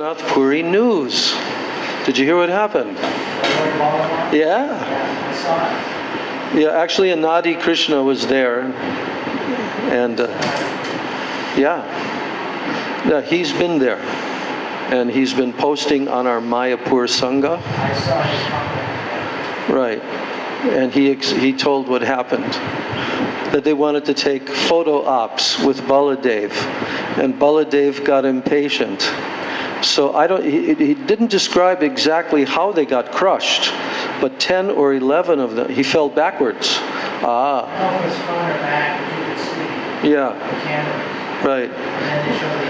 Jagannath Puri news. Did you hear what happened? Yeah. Yeah, actually Anadi Krishna was there. And yeah, he's been there. And he's been posting on our Mayapur Sangha. I saw his comment. Right. And he told what happened. That they wanted to take photo ops with Baladev. And Baladev got impatient. So he didn't describe exactly how they got crushed, but 10 or 11 of them, he fell backwards. I don't know if it was front or back, but you could see Yeah. the camera. Right. And then they showed the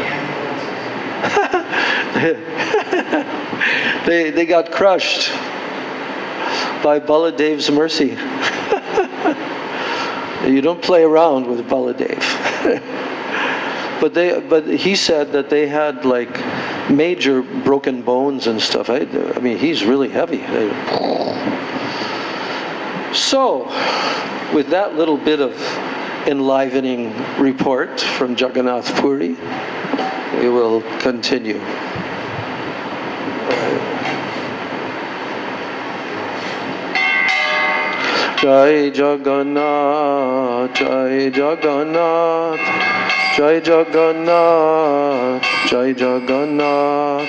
ambulances. They got crushed by Baladev's mercy. You don't play around with Baladev. But he said that they had like major broken bones and stuff. I mean, he's really heavy. So, with that little bit of enlivening report from Jagannath Puri, we will continue. Jai Jagannath, Jai Jagannath, Jai Jagannath, Jai Jagannath.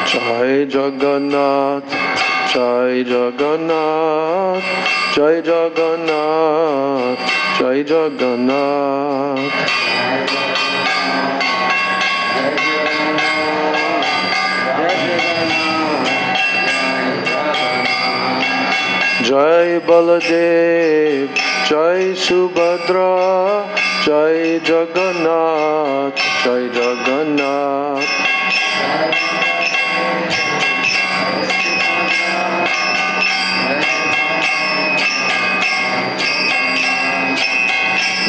Jai Jagannath, Jai Jagannath, Jai Jagannath, Jai Jagannath. Jai Baladev, Jai Subhadra, Jai Jagannath, Jai Jagannath.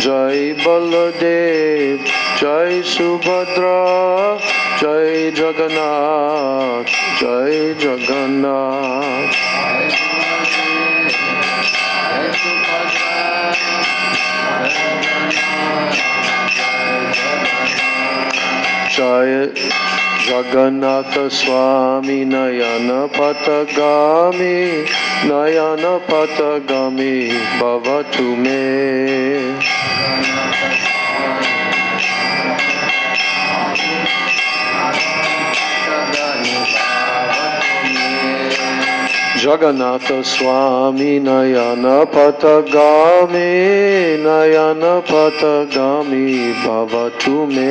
Jai Baladev, Jai Subhadra, Jai Jagannath, Jai Jagannath. Jai Jagannath Swami Nayana Patagami, Nayana Patagami Bhavatu Me. Jagannath Swami Nayana Patagami, Nayana Patagami Bhavatu Me.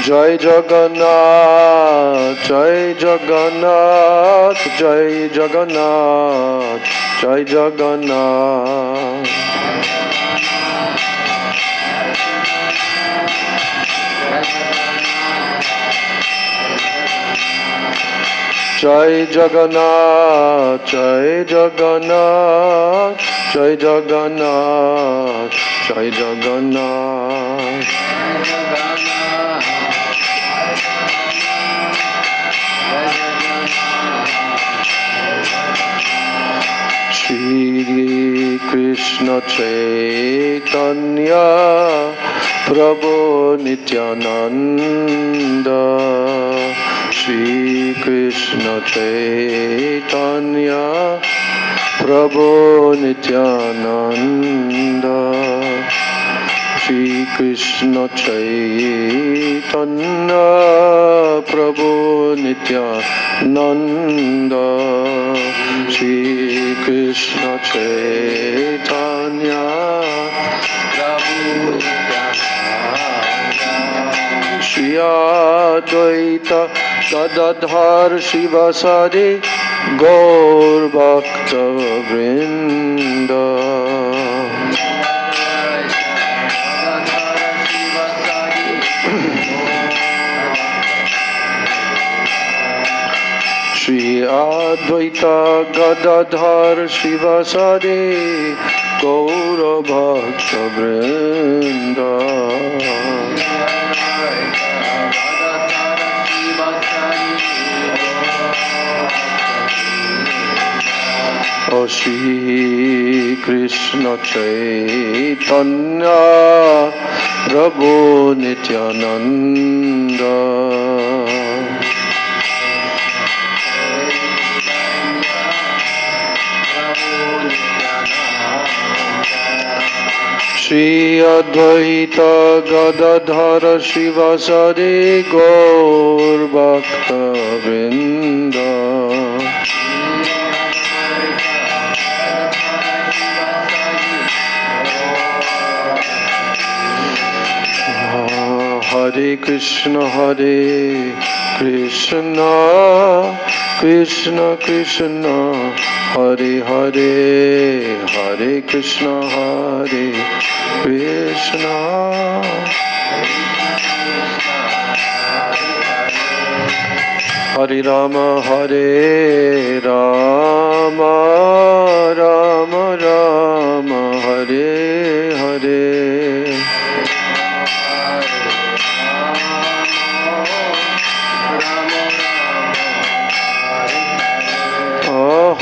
Jai Jagannath, Jai Jagannath, Jai Jagannath, Jai Jagannath. Jai Jagannath, Jai Jagannath, Jai Jagannath, Jai Jagannath. Shri Krishna Chaitanya Prabhu Nityananda, Shri Krishna Chaitanya Prabhu Nityananda, Shri Krishna Chaitanya Prabhu Nityananda, Shri Krishna Chaitanya Prabhu Nityananda, Shri Advaita Gadadhar Shivasadi Gaur Bhakta Vrinda. Shri Advaita Gadadhar Shivasadi Gaur Bhakta Vrinda. O Shri Krishna Chaitanya Prabhu Nityananda Shri Advaita Gadadhara Shivasari Gaur Bhakta Vrinda Hare Krishna Krishna Krishna Hare Hare Hare Krishna Krishna Hare Rama Rama Rama Hare Hare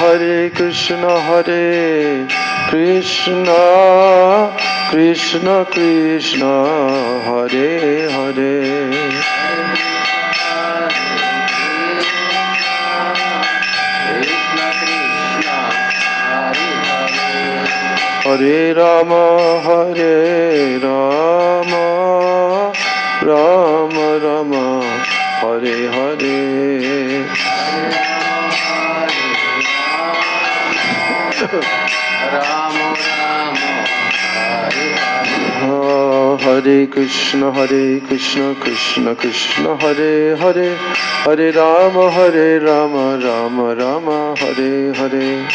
Hare Krishna Krishna Krishna Hare Hare Hare Rama Rama Rama Hare Hare Hare Krishna Krishna Krishna Hare Hare Hare Rama Rama Rama Hare Hare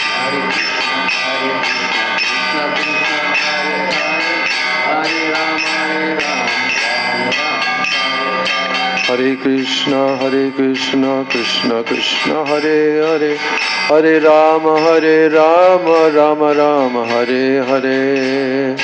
Hare Krishna Krishna Krishna Hare Hare Hare Rama Rama Rama Hare Hare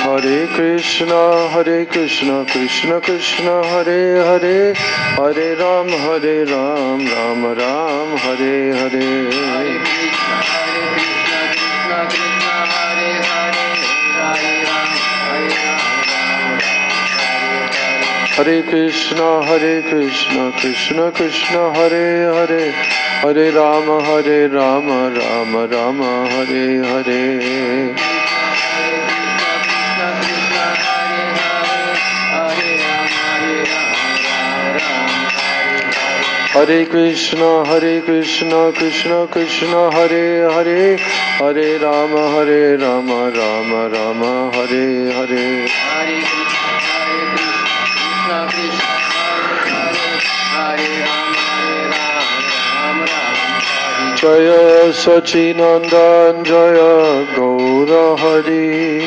Hare Krishna Krishna Krishna Hare Hare Hare Rama Rama Rama Hare Hare Hare Krishna Krishna Krishna Hare Hare Hare Rama Rama Rama Hare Hare Hare Krishna Krishna Krishna Hare Hare Hare Rama Rama Rama Hare Hare Jaya Sachinandan Jaya Gaura Hari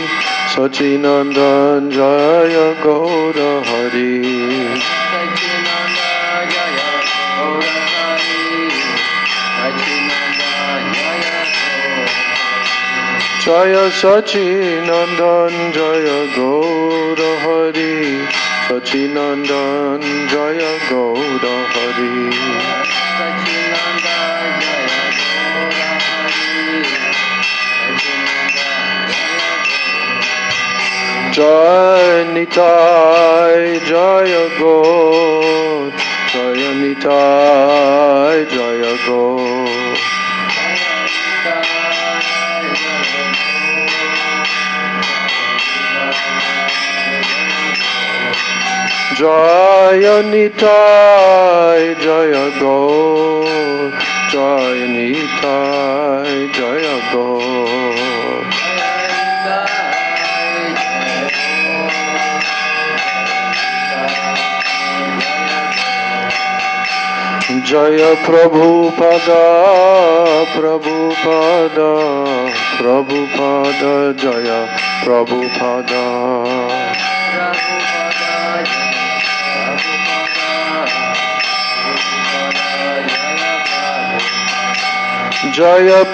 Sachinandan Jaya Gaura Hari Jaya Sachinandan Jaya Gaura Hari Sachinandan Jaya Gaura Hari Jai Nitai Jaya Gaur Jaya Nitai Jaya Gaur Jaya Nitai Jaya Gaur Jaya Nitai Jaya Gaur Jaya Prabhupada Jaya Prabhupada Jaya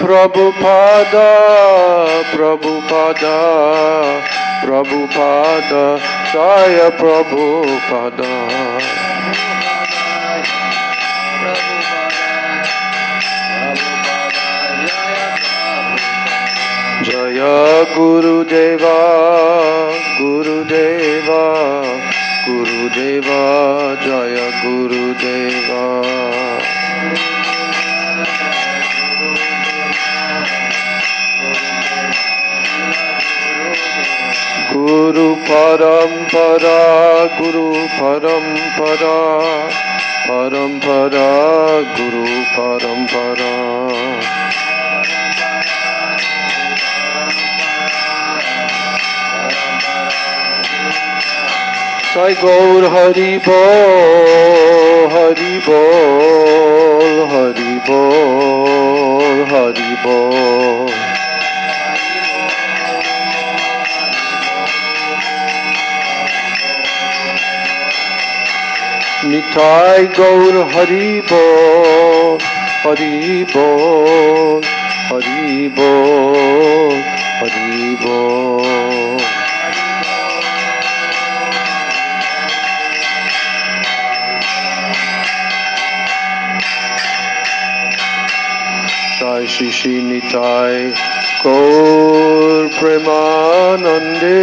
Prabhupada Prabhupada, Jaya Prabhupada. Jaya Gurudeva, Gurudeva, Gurudeva, Jaya Gurudeva. Guru Parampara, Guru Parampara, Parampara, Guru Parampara. Sai Gaur Hari Bol, Hari Bol, Hari Bol, Hari Bol. Nitai Gaur Hari Bol, Hari Bol, Hari Bol, Hari Bol. Jai Shri Shri Nitai Gaur Premanande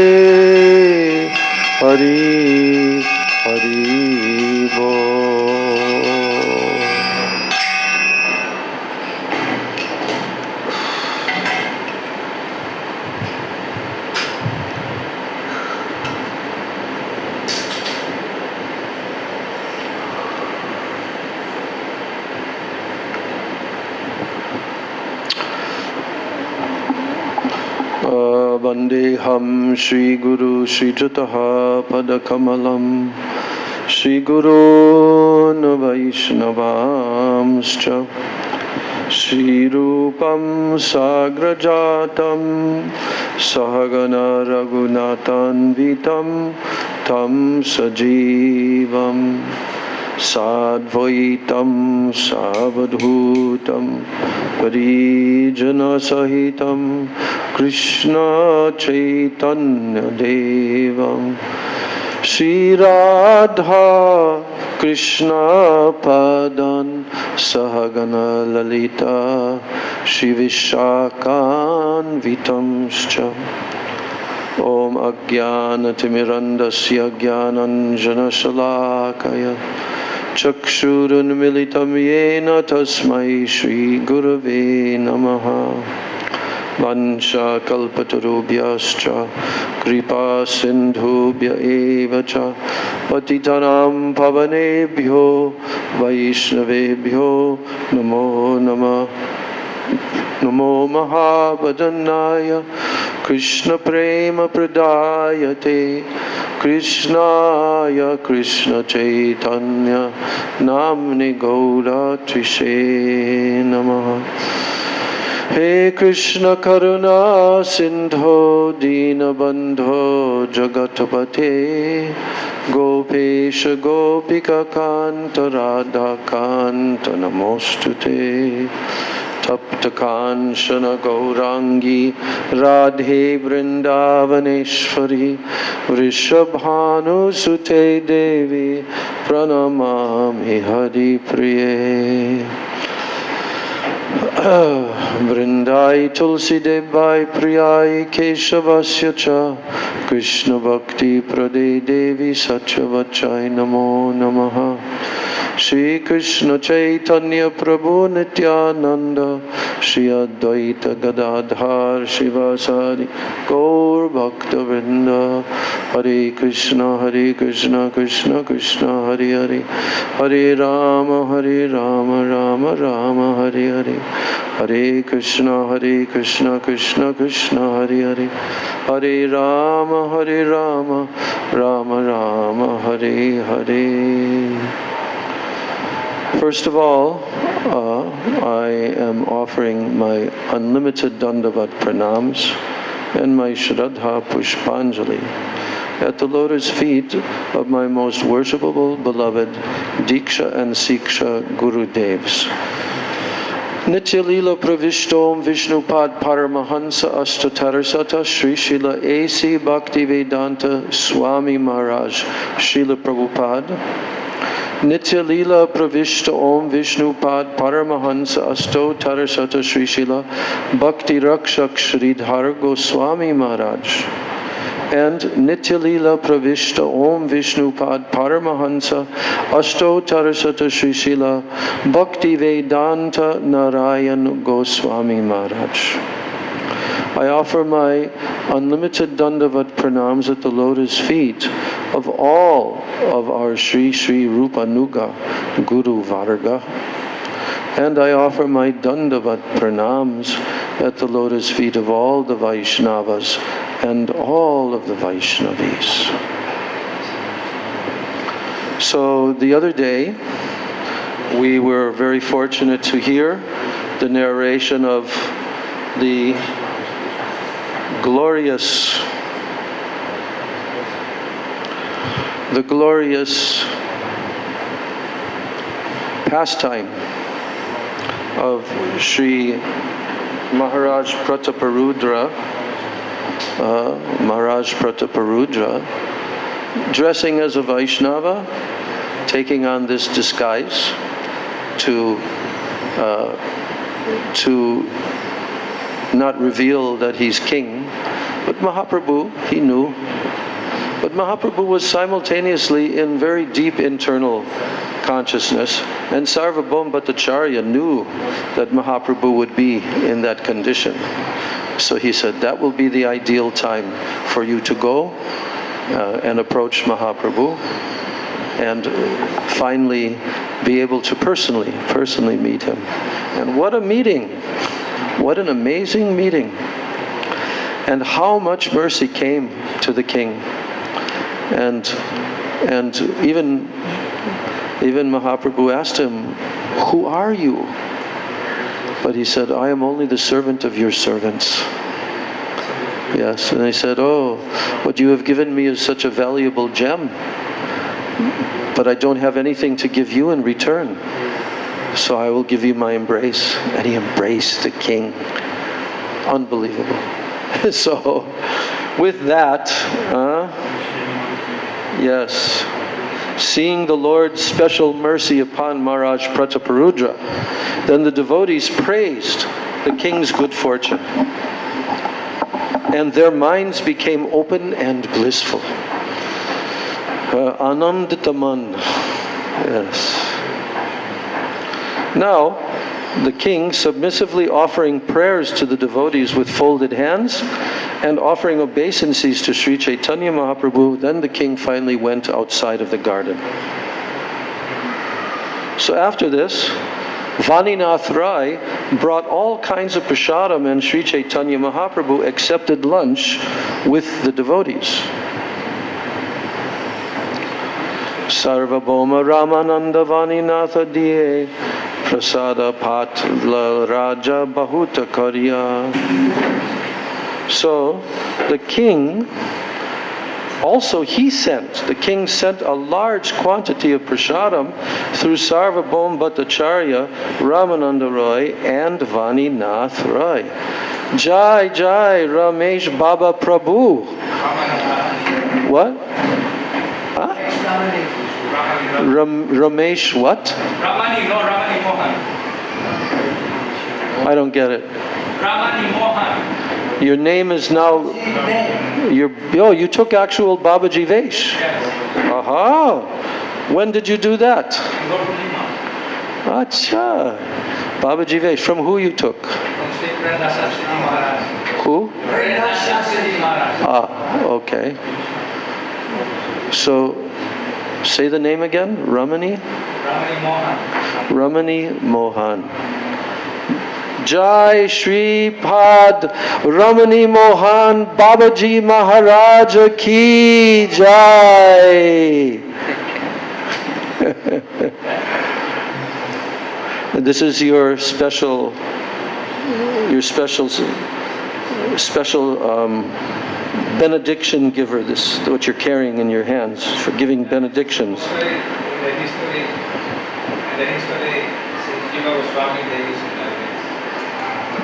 Hari Hari Bol. Vandeham Shri Guru Shri Jataha Padakamalam Shri Guru Vaishnavamscha Shri Rupam Sagrajatam Sahagana Raghunathan Vitam Tam Sajivam Sadvaitam Savadhutam Parijana Sahitam Krishna Chaitanya Devam Shri Radha Krishna Padan Sahagana Lalita Shri Vishakan Vitamscha Om Ajnanatimirandasya Jnananjana Shalakaya Chakshurunmilitam Yena Tasmai Shri Gurave Namaha Vansha kalpatarubhyascha kripa sindhubhya eva cha patitanam pavanebhyo vaishnavebhyo namo namah. Namo Mahabhadanaya Krishna Prema Pradayate Krishnaya Krishna Chaitanya Namni Gaura Trishe Namaha. He Krishna Karuna Sindho Dina Bandho Jagatapate Gopesha Gopika Kanta Radha Kanta Namostute Tapta Kanchana Gaurangi Radhe Vrindavaneshwari Vrishabhanu Sute Devi Pranamami Hari Priye. Vrindai Tulsi Devai Priyai Keshavasya Cha Krishna Bhakti Prade Devi Satchavachai Namo Namaha. Shri Krishna Chaitanya Prabhu Nityananda Shri Advaita Gadadhar Shivasari Gaur Bhakta Vrinda. Hare Krishna Krishna Krishna Hare Hare Hare Rama Rama Rama Hare Hare. Hare Krishna Krishna Krishna Hare Hare Hare Rama Rama Rama Hare Hare. First of all, I am offering my unlimited Dandavat Pranams and my Shraddha Pushpanjali at the lotus feet of my most worshipable, beloved Diksha and Siksha Guru Devs. Nitya Lila Pravishtom Vishnupad Paramahansa Ashtatarasata Sri Srila A.C. Bhaktivedanta Swami Maharaj Srila Prabhupada. Nitya Lila Pravishta Om Vishnupad Paramahansa Asto Tarasata Sri Srila Bhakti Rakshak Sridhar Goswami Maharaj. And Nitya Lila Pravishta Om Vishnupad Paramahansa Asto Tarasata Sri Srila Bhakti Vedanta Narayan Goswami Maharaj. I offer my unlimited Dandavat pranams at the lotus feet of all of our Sri Sri Rupanuga Guru Varga. And I offer my Dandavat pranams at the lotus feet of all the Vaishnavas and all of the Vaishnavis. So the other day, we were very fortunate to hear the narration of the glorious pastime of Sri Maharaj Prataparudra, dressing as a Vaishnava, taking on this disguise to not reveal that he's king. But Mahaprabhu, he knew. But Mahaprabhu was simultaneously in very deep internal consciousness, and Sarvabhauma Bhattacharya knew that Mahaprabhu would be in that condition. So he said, that will be the ideal time for you to go and approach Mahaprabhu and finally be able to personally meet him. And what a meeting! What an amazing meeting! And how much mercy came to the king. And even Mahaprabhu asked him, who are you? But he said, I am only the servant of your servants. Yes, and he said, oh, what you have given me is such a valuable gem, but I don't have anything to give you in return. So I will give you my embrace. And he embraced the king. Unbelievable. So, with that, yes, seeing the Lord's special mercy upon Maharaj Prataparudra, then the devotees praised the king's good fortune. And their minds became open and blissful. Ananditaman. Yes. Now, the king, submissively offering prayers to the devotees with folded hands and offering obeisances to Sri Chaitanya Mahaprabhu, then the king finally went outside of the garden. So after this, Vaninath Rai brought all kinds of prasadam, and Sri Chaitanya Mahaprabhu accepted lunch with the devotees. Sarvabhauma Ramananda Vaninatha Diye Prasada Patla Raja Bahuta Karya. So the king the king sent a large quantity of prasadam through Sarvabhauma Bhattacharya, Ramananda Roy, and Vaninath Roy. Jai Jai Ramesh Baba Prabhu. What? Huh? Ramesh what? Ramani Mohan. I don't get it. Ramani Mohan. Your name is now... you took actual Babaji Vesh. Yes. Aha! When did you do that? Acha. Babaji Vesh. From who you took? From Sri Maharaj. Who? Ah, okay. So, say the name again. Ramani? Ramani Mohan. Ramani Mohan. Jai Shri Pad Ramani Mohan Babaji Maharaj Ki Jai. This is your special benediction giver. This what you're carrying in your hands for giving benedictions. In the history, since Jiva Goswami, there is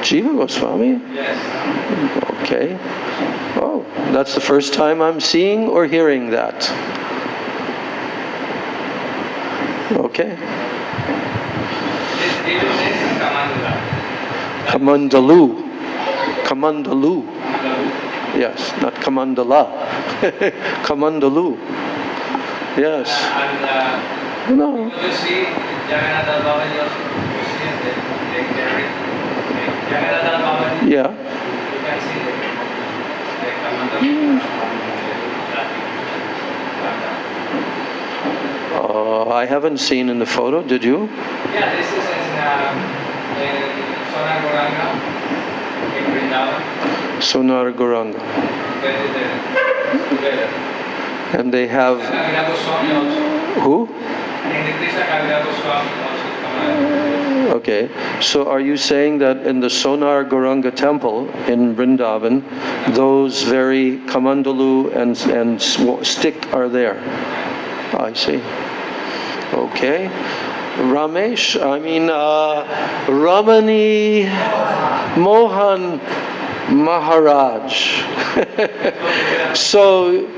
Jiva Goswami? Yes. Okay. Oh, that's the first time I'm seeing or hearing that. Okay. This is Kamandalu. Kamandalu. Kamandalu. Yes, not Kamandala. Kamandalu. Yes. And No. you see Jagannath Babaji also. You see Jagannath Babaji. Yeah. You can see the Kamandalu. I haven't seen in the photo. Did you? Yeah, this is in Sonar Goranga in Vrindavan. Sonar Goranga. Together. And they have Kavira Goswami also. who? And in Krishna Kavira Goswami also come. Okay. So are you saying that in the Sonar Goranga temple in Vrindavan, those very kamandalu and stick are there? I see. Okay. Ramesh, Ramani Mohan Maharaj. So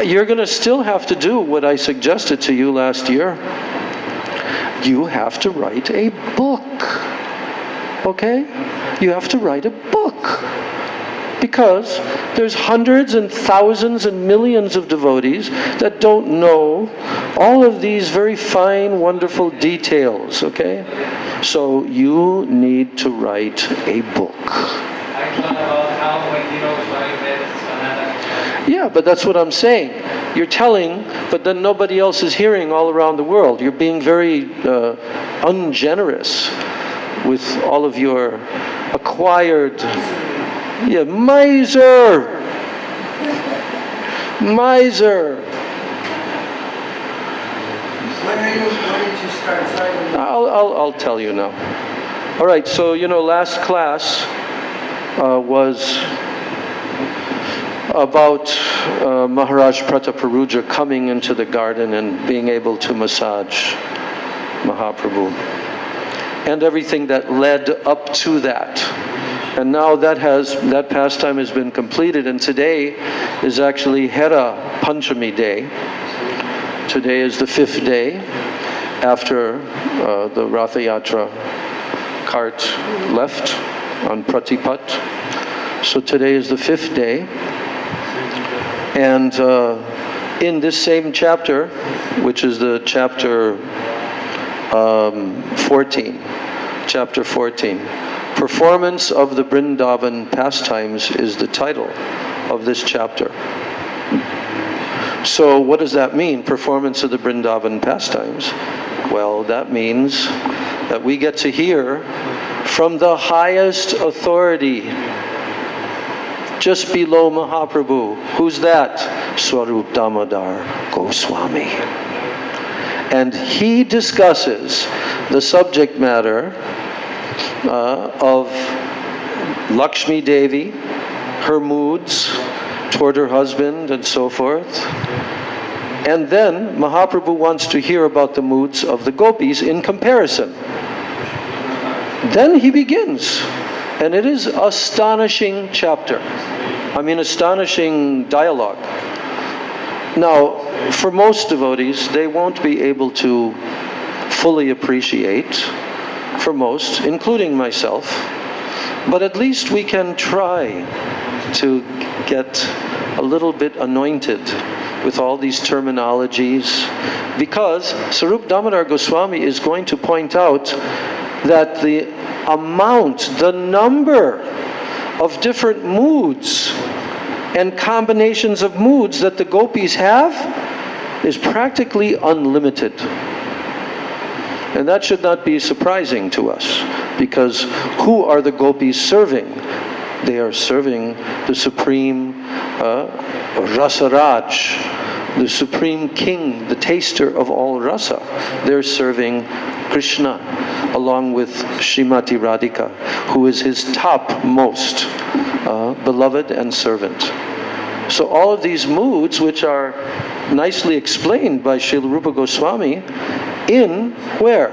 you're going to still have to do what I suggested to you last year. You have to write a book. Okay? You have to write a book. Because there's hundreds and thousands and millions of devotees that don't know all of these very fine, wonderful details, okay? So you need to write a book. I thought about how when Goswami met Sanatana. Yeah, but that's what I'm saying. You're telling, but then nobody else is hearing all around the world. You're being very ungenerous with all of your acquired... Yeah, miser! Miser! When are you going to start writing? I'll tell you now. All right, so last class was about Maharaj Prataparuja coming into the garden and being able to massage Mahaprabhu. And everything that led up to that. And now that pastime has been completed, and today is actually Hera Panchami day. Today is the 5th day after the Ratha Yatra cart left on Pratipat. So today is the 5th day. And in this same chapter, which is the chapter 14, chapter 14, Performance of the Vrindavan Pastimes is the title of this chapter. So what does that mean, performance of the Vrindavan Pastimes? Well, that means that we get to hear from the highest authority, just below Mahaprabhu. Who's that? Swarup Damodar Goswami. And he discusses the subject matter of Lakshmi Devi, her moods toward her husband and so forth. And then Mahaprabhu wants to hear about the moods of the gopis in comparison. Then he begins. And it is astonishing chapter. Astonishing dialogue. Now, for most devotees, they won't be able to fully appreciate, for most, including myself, but at least we can try to get a little bit anointed with all these terminologies, because Swarup Damodar Goswami is going to point out that the amount, the number of different moods and combinations of moods that the gopis have is practically unlimited. And that should not be surprising to us, because who are the gopis serving? They are serving the supreme Rasaraj, the supreme king, the taster of all rasa. They're serving Krishna along with Srimati Radhika, who is his topmost beloved and servant. So all of these moods, which are nicely explained by Srila Rupa Goswami, in where?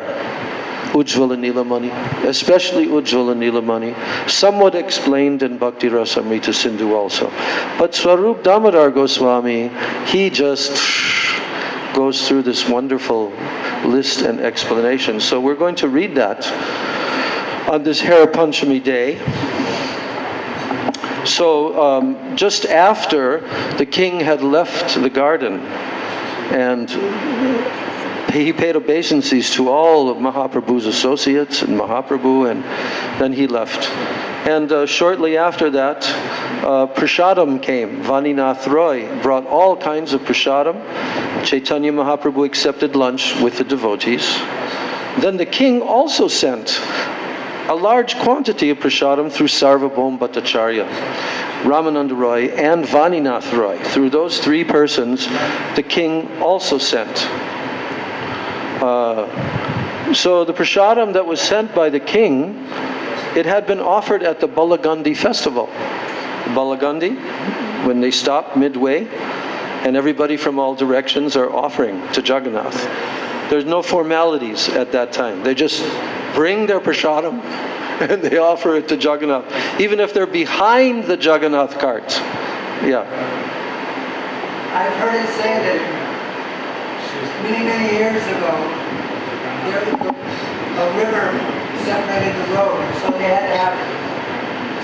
Ujjvala Nilamani, especially Ujjvala Nilamani, somewhat explained in Bhakti Rasamrita Sindhu also. But Swarup Damodar Goswami, he just goes through this wonderful list and explanation. So we're going to read that on this Hara Panchami day. So just after the king had left the garden, and he paid obeisances to all of Mahaprabhu's associates and Mahaprabhu, and then he left. And shortly after that, prasadam came. Vaninath Roy brought all kinds of prasadam. Chaitanya Mahaprabhu accepted lunch with the devotees. Then the king also sent a large quantity of prasadam through Sarvabhaum Bhattacharya, Ramananda Roy, and Vaninath Roy. Through those three persons, the king also sent. So the prasadam that was sent by the king, it had been offered at the Balagandi festival. Balagandi, when they stop midway, and everybody from all directions are offering to Jagannath. There's no formalities at that time. They just bring their prasadam and they offer it to Jagannath, even if they're behind the Jagannath cart. Yeah. I've heard it say that many years ago, a river separated the road, so they had to have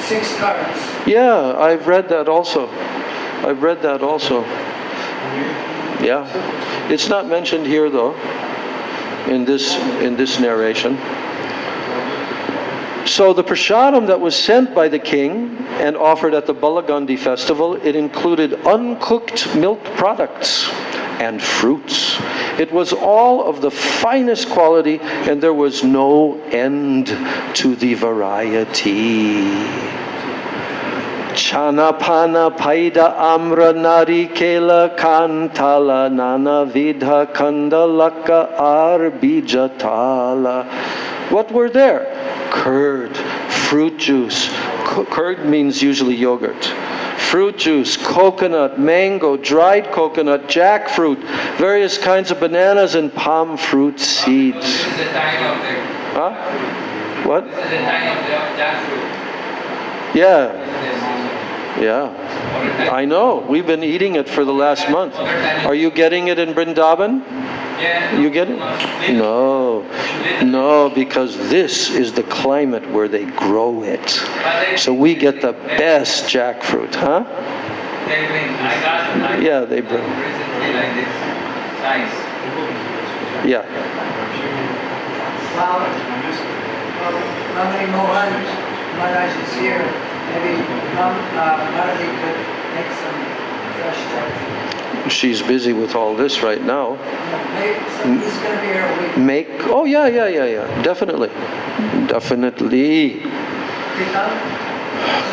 6 carts. Yeah, I've read that also. Yeah. It's not mentioned here though, in this narration. So the prasadam that was sent by the king and offered at the Balagandi festival, it included uncooked milk products and fruits. It was all of the finest quality, and there was no end to the variety. Chanapana paida amra narikela kantala nana vidha kandalaka arbijatala. What were there? Curd, fruit juice. Curd means usually yogurt. Fruit juice, coconut, mango, dried coconut, jackfruit, various kinds of bananas, and palm fruit seeds. This is the time of the... Huh? What? This is the time of the jackfruit. Yeah. This is the season. Yeah, I know. We've been eating it for the last month. Are you getting it in Vrindavan? Yeah. You get it? No, because this is the climate where they grow it. So we get the best jackfruit, huh? They bring, I got Yeah, they bring. recently like this size. Yeah. Well, Ramani Mohan Maharaj is here. Maybe Bharati could make some fresh jackfruit. She's busy with all this right now. So he's going to be here a week. Oh yeah. Definitely.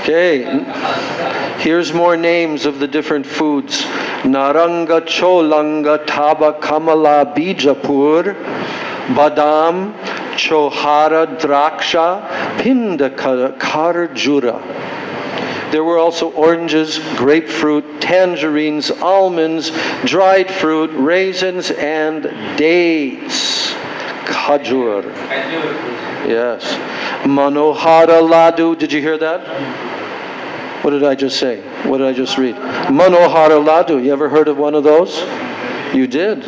Okay. Here's more names of the different foods. Naranga Cholanga Taba Kamala Bijapur, Badam Chohara Draksha Pinda Karjura. There were also oranges, grapefruit, tangerines, almonds, dried fruit, raisins, and dates. Khajur. Yes. Manohara Ladu. Did you hear that? What did I just say? What did I just read? Manohara Ladu. You ever heard of one of those? You did.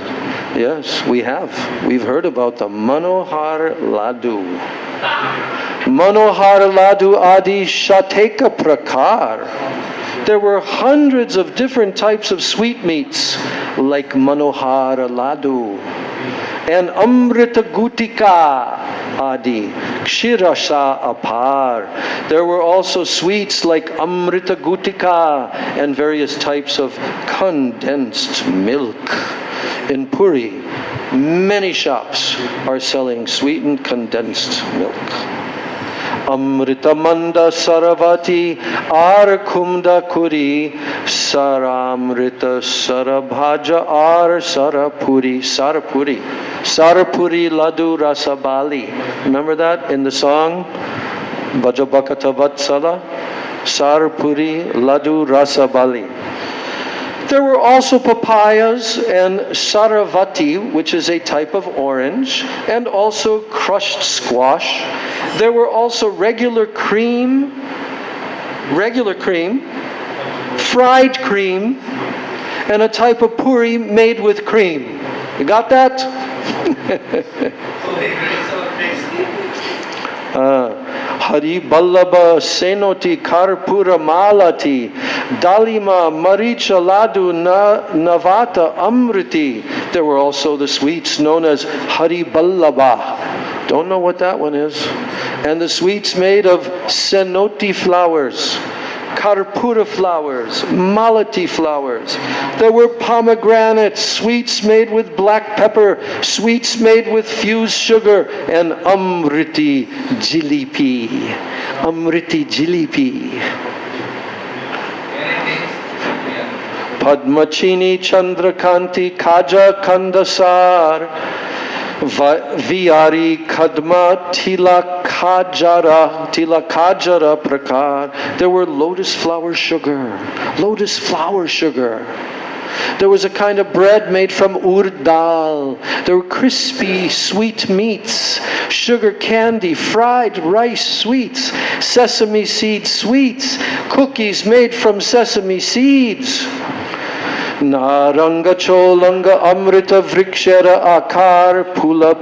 Yes, we have. We've heard about the Manohar Ladu. Manohar Ladu Adi Shateka Prakar. There were hundreds of different types of sweetmeats like Manohar Ladu. And Amrita Gutika Adi Kshirasa Apar. There were also sweets like Amrita Gutika and various types of condensed milk. In Puri, many shops are selling sweetened condensed milk. Amritamanda Saravati Ar Kumda Kuri Saramrita Sarabhaja Ar Sarapuri Ladu Rasabali. Remember that in the song Bhajabhakata Vatsala? Sarpuri Ladu Rasabali. There were also papayas and saravati, which is a type of orange, and also crushed squash. There were also regular cream, fried cream, and a type of puri made with cream. You got that? Hari Ballabha Senoti Karpura Malati Dalima Maricha Ladu Navata Amriti. There were also the sweets known as Hari Ballabha. Don't know what that one is. And the sweets made of senoti flowers, karpura flowers, malati flowers. There were pomegranates, sweets made with black pepper, sweets made with fused sugar, and amriti jilipi. Amriti jilipi. Padmachini Chandrakanti Kaja Kandasar Viari Kadma Tilakajara Prakar. There were lotus flower sugar. Lotus flower sugar. There was a kind of bread made from urd dal. There were crispy, sweet meats, sugar candy, fried rice sweets, sesame seed sweets, cookies made from sesame seeds. Naranga cholanga amrita vrikshara akar pula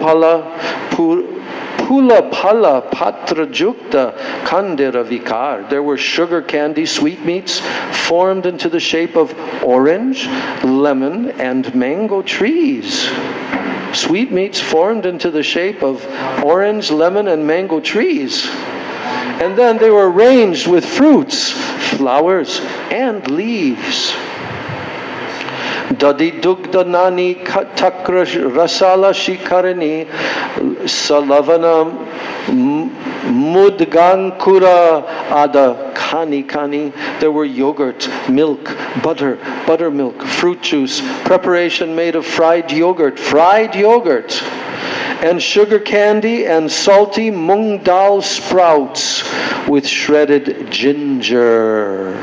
phala patra jukta kandira vikar. There were sugar candy sweetmeats formed into the shape of orange, lemon, and mango trees. Sweetmeats formed into the shape of orange, lemon, and mango trees. And then they were arranged with fruits, flowers, and leaves. Dadi dugda nani takra rasala shikarani salavana mudgankura ada kani. There were yogurt, milk, buttermilk, fruit juice, preparation made of fried yogurt, and sugar candy and salty mung dal sprouts with shredded ginger.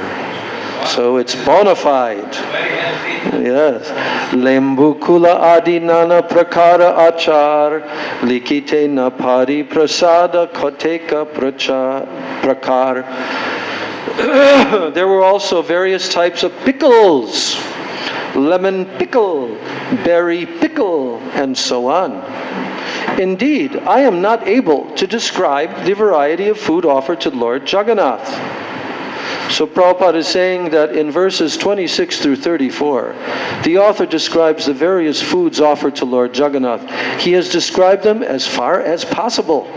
So it's bona fide. Yes. Lembu kula adi nana prakara achar likite na pari prasada koteka prakar. There were also various types of pickles. Lemon pickle, berry pickle, and so on. Indeed, I am not able to describe the variety of food offered to Lord Jagannath. So Prabhupada is saying that in verses 26 through 34, the author describes the various foods offered to Lord Jagannath. He has described them as far as possible,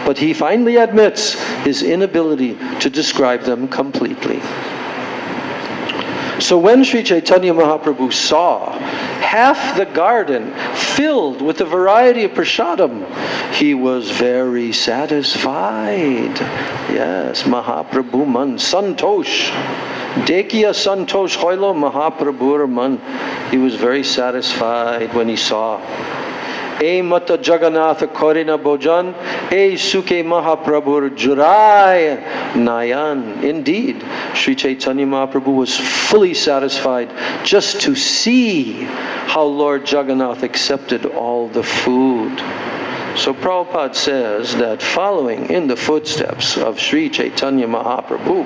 but he finally admits his inability to describe them completely. So when Sri Chaitanya Mahaprabhu saw half the garden filled with a variety of prasadam, he was very satisfied. Yes, Mahaprabhu man santosh. Dekhiya santosh hoilo Mahaprabhu man. He was very satisfied when he saw. E mata Jagannatha korina bojan, e suke Mahaprabhu jurai nayan. Indeed, Sri Chaitanya Mahaprabhu was fully satisfied just to see how Lord Jagannath accepted all the food. So Prabhupada says that following in the footsteps of Sri Chaitanya Mahaprabhu,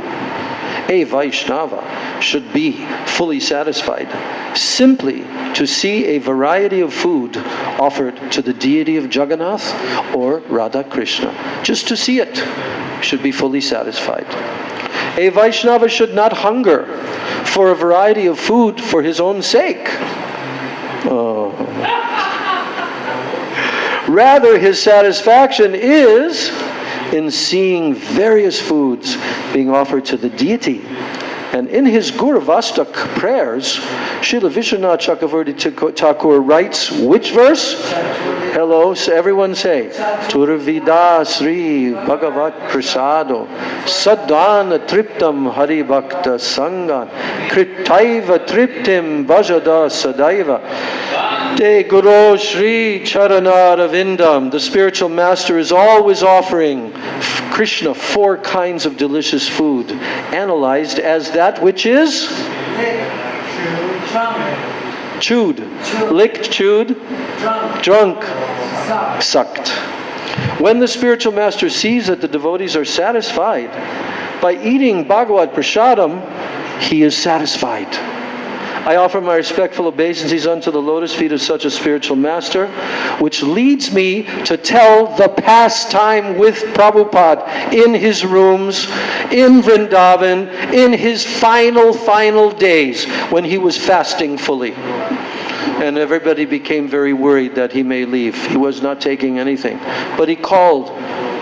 a Vaishnava should be fully satisfied simply to see a variety of food offered to the deity of Jagannath or Radha Krishna. Just to see it should be fully satisfied. A Vaishnava should not hunger for a variety of food for his own sake. Oh. Rather, his satisfaction is in seeing various foods being offered to the deity. And in his Gurvastak prayers, Srila Vishwanath Chakravarti Thakur writes, which verse? Hello, so everyone say, Turvida Sri Bhagavat Prasado Sadhana Triptam Hari Bhakta Sangan Kritaiva Triptim Bhajada Sadaiva De Guru Sri Charanara Vindam. The spiritual master is always offering Krishna 4 kinds of delicious food, analyzed as that which is Drunk. Chewed. Chewed. Licked, chewed, Drunk. drunk, Sucked. sucked. When the spiritual master sees that the devotees are satisfied by eating Bhagavad Prasadam, he is satisfied. I offer my respectful obeisances unto the lotus feet of such a spiritual master, which leads me to tell the pastime with Prabhupada in his rooms, in Vrindavan, in his final days when he was fasting fully. And everybody became very worried that he may leave. He was not taking anything. But he called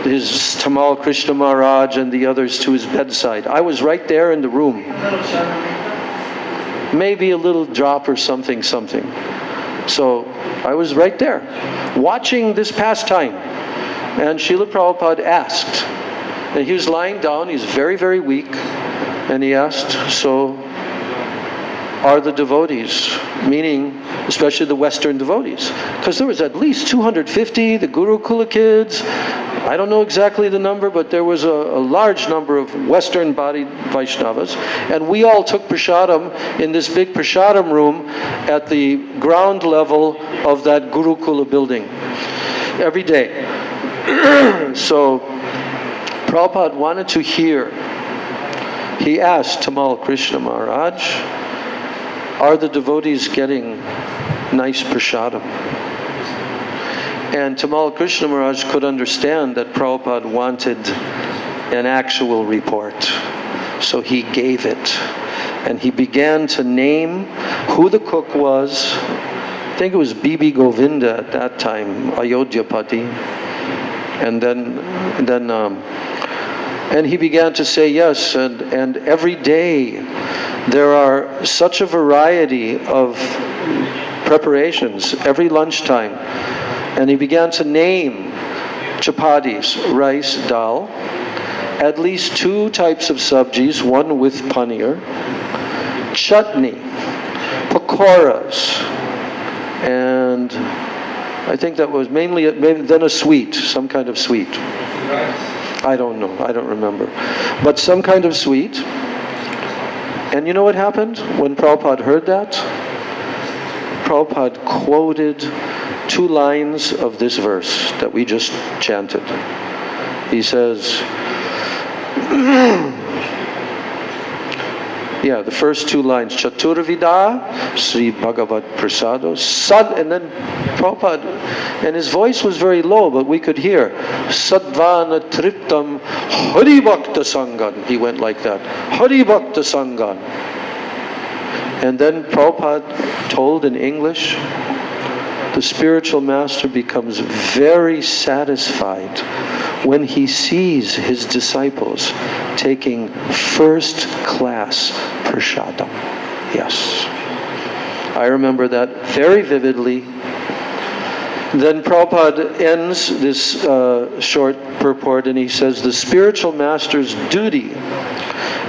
his Tamal Krishna Maharaj and the others to his bedside. I was right there in the room. Maybe a little drop or something. So I was right there, watching this pastime. And Srila Prabhupada asked, and he was lying down, he's very, very weak, and he asked, so are the devotees, meaning especially the Western devotees, because there was at least 250, the Gurukula kids, I don't know exactly the number, but there was a large number of Western-bodied Vaishnavas, and we all took prasadam in this big prasadam room at the ground level of that Gurukula building every day. So Prabhupada wanted to hear. He asked Tamal Krishna Maharaj, are the devotees getting nice prasadam? And Tamal Krishna Maharaj could understand that Prabhupada wanted an actual report. So he gave it. And he began to name who the cook was. I think it was Bibi Govinda at that time, Ayodhyapati. And he began to say yes, and every day there are such a variety of preparations every lunchtime. And he began to name chapatis, rice, dal, at least 2 types of sabjis, one with paneer, chutney, pakoras, and I think that was mainly, then a sweet, some kind of sweet. I don't know, I don't remember. But some kind of sweet. And you know what happened when Prabhupada heard that? Prabhupada quoted 2 lines of this verse that we just chanted. He says, the first 2 lines, Chaturvida, Sri Bhagavat Prasado, Sad, and then Prabhupada, and his voice was very low, but we could hear, Sadvana Triptam Hari Bhakta Sangan. He went like that, Hari Bhakta Sangan. And then Prabhupada told in English, the spiritual master becomes very satisfied when he sees his disciples taking first-class prasadam. Yes. I remember that very vividly. Then Prabhupada ends this short purport and he says, the spiritual master's duty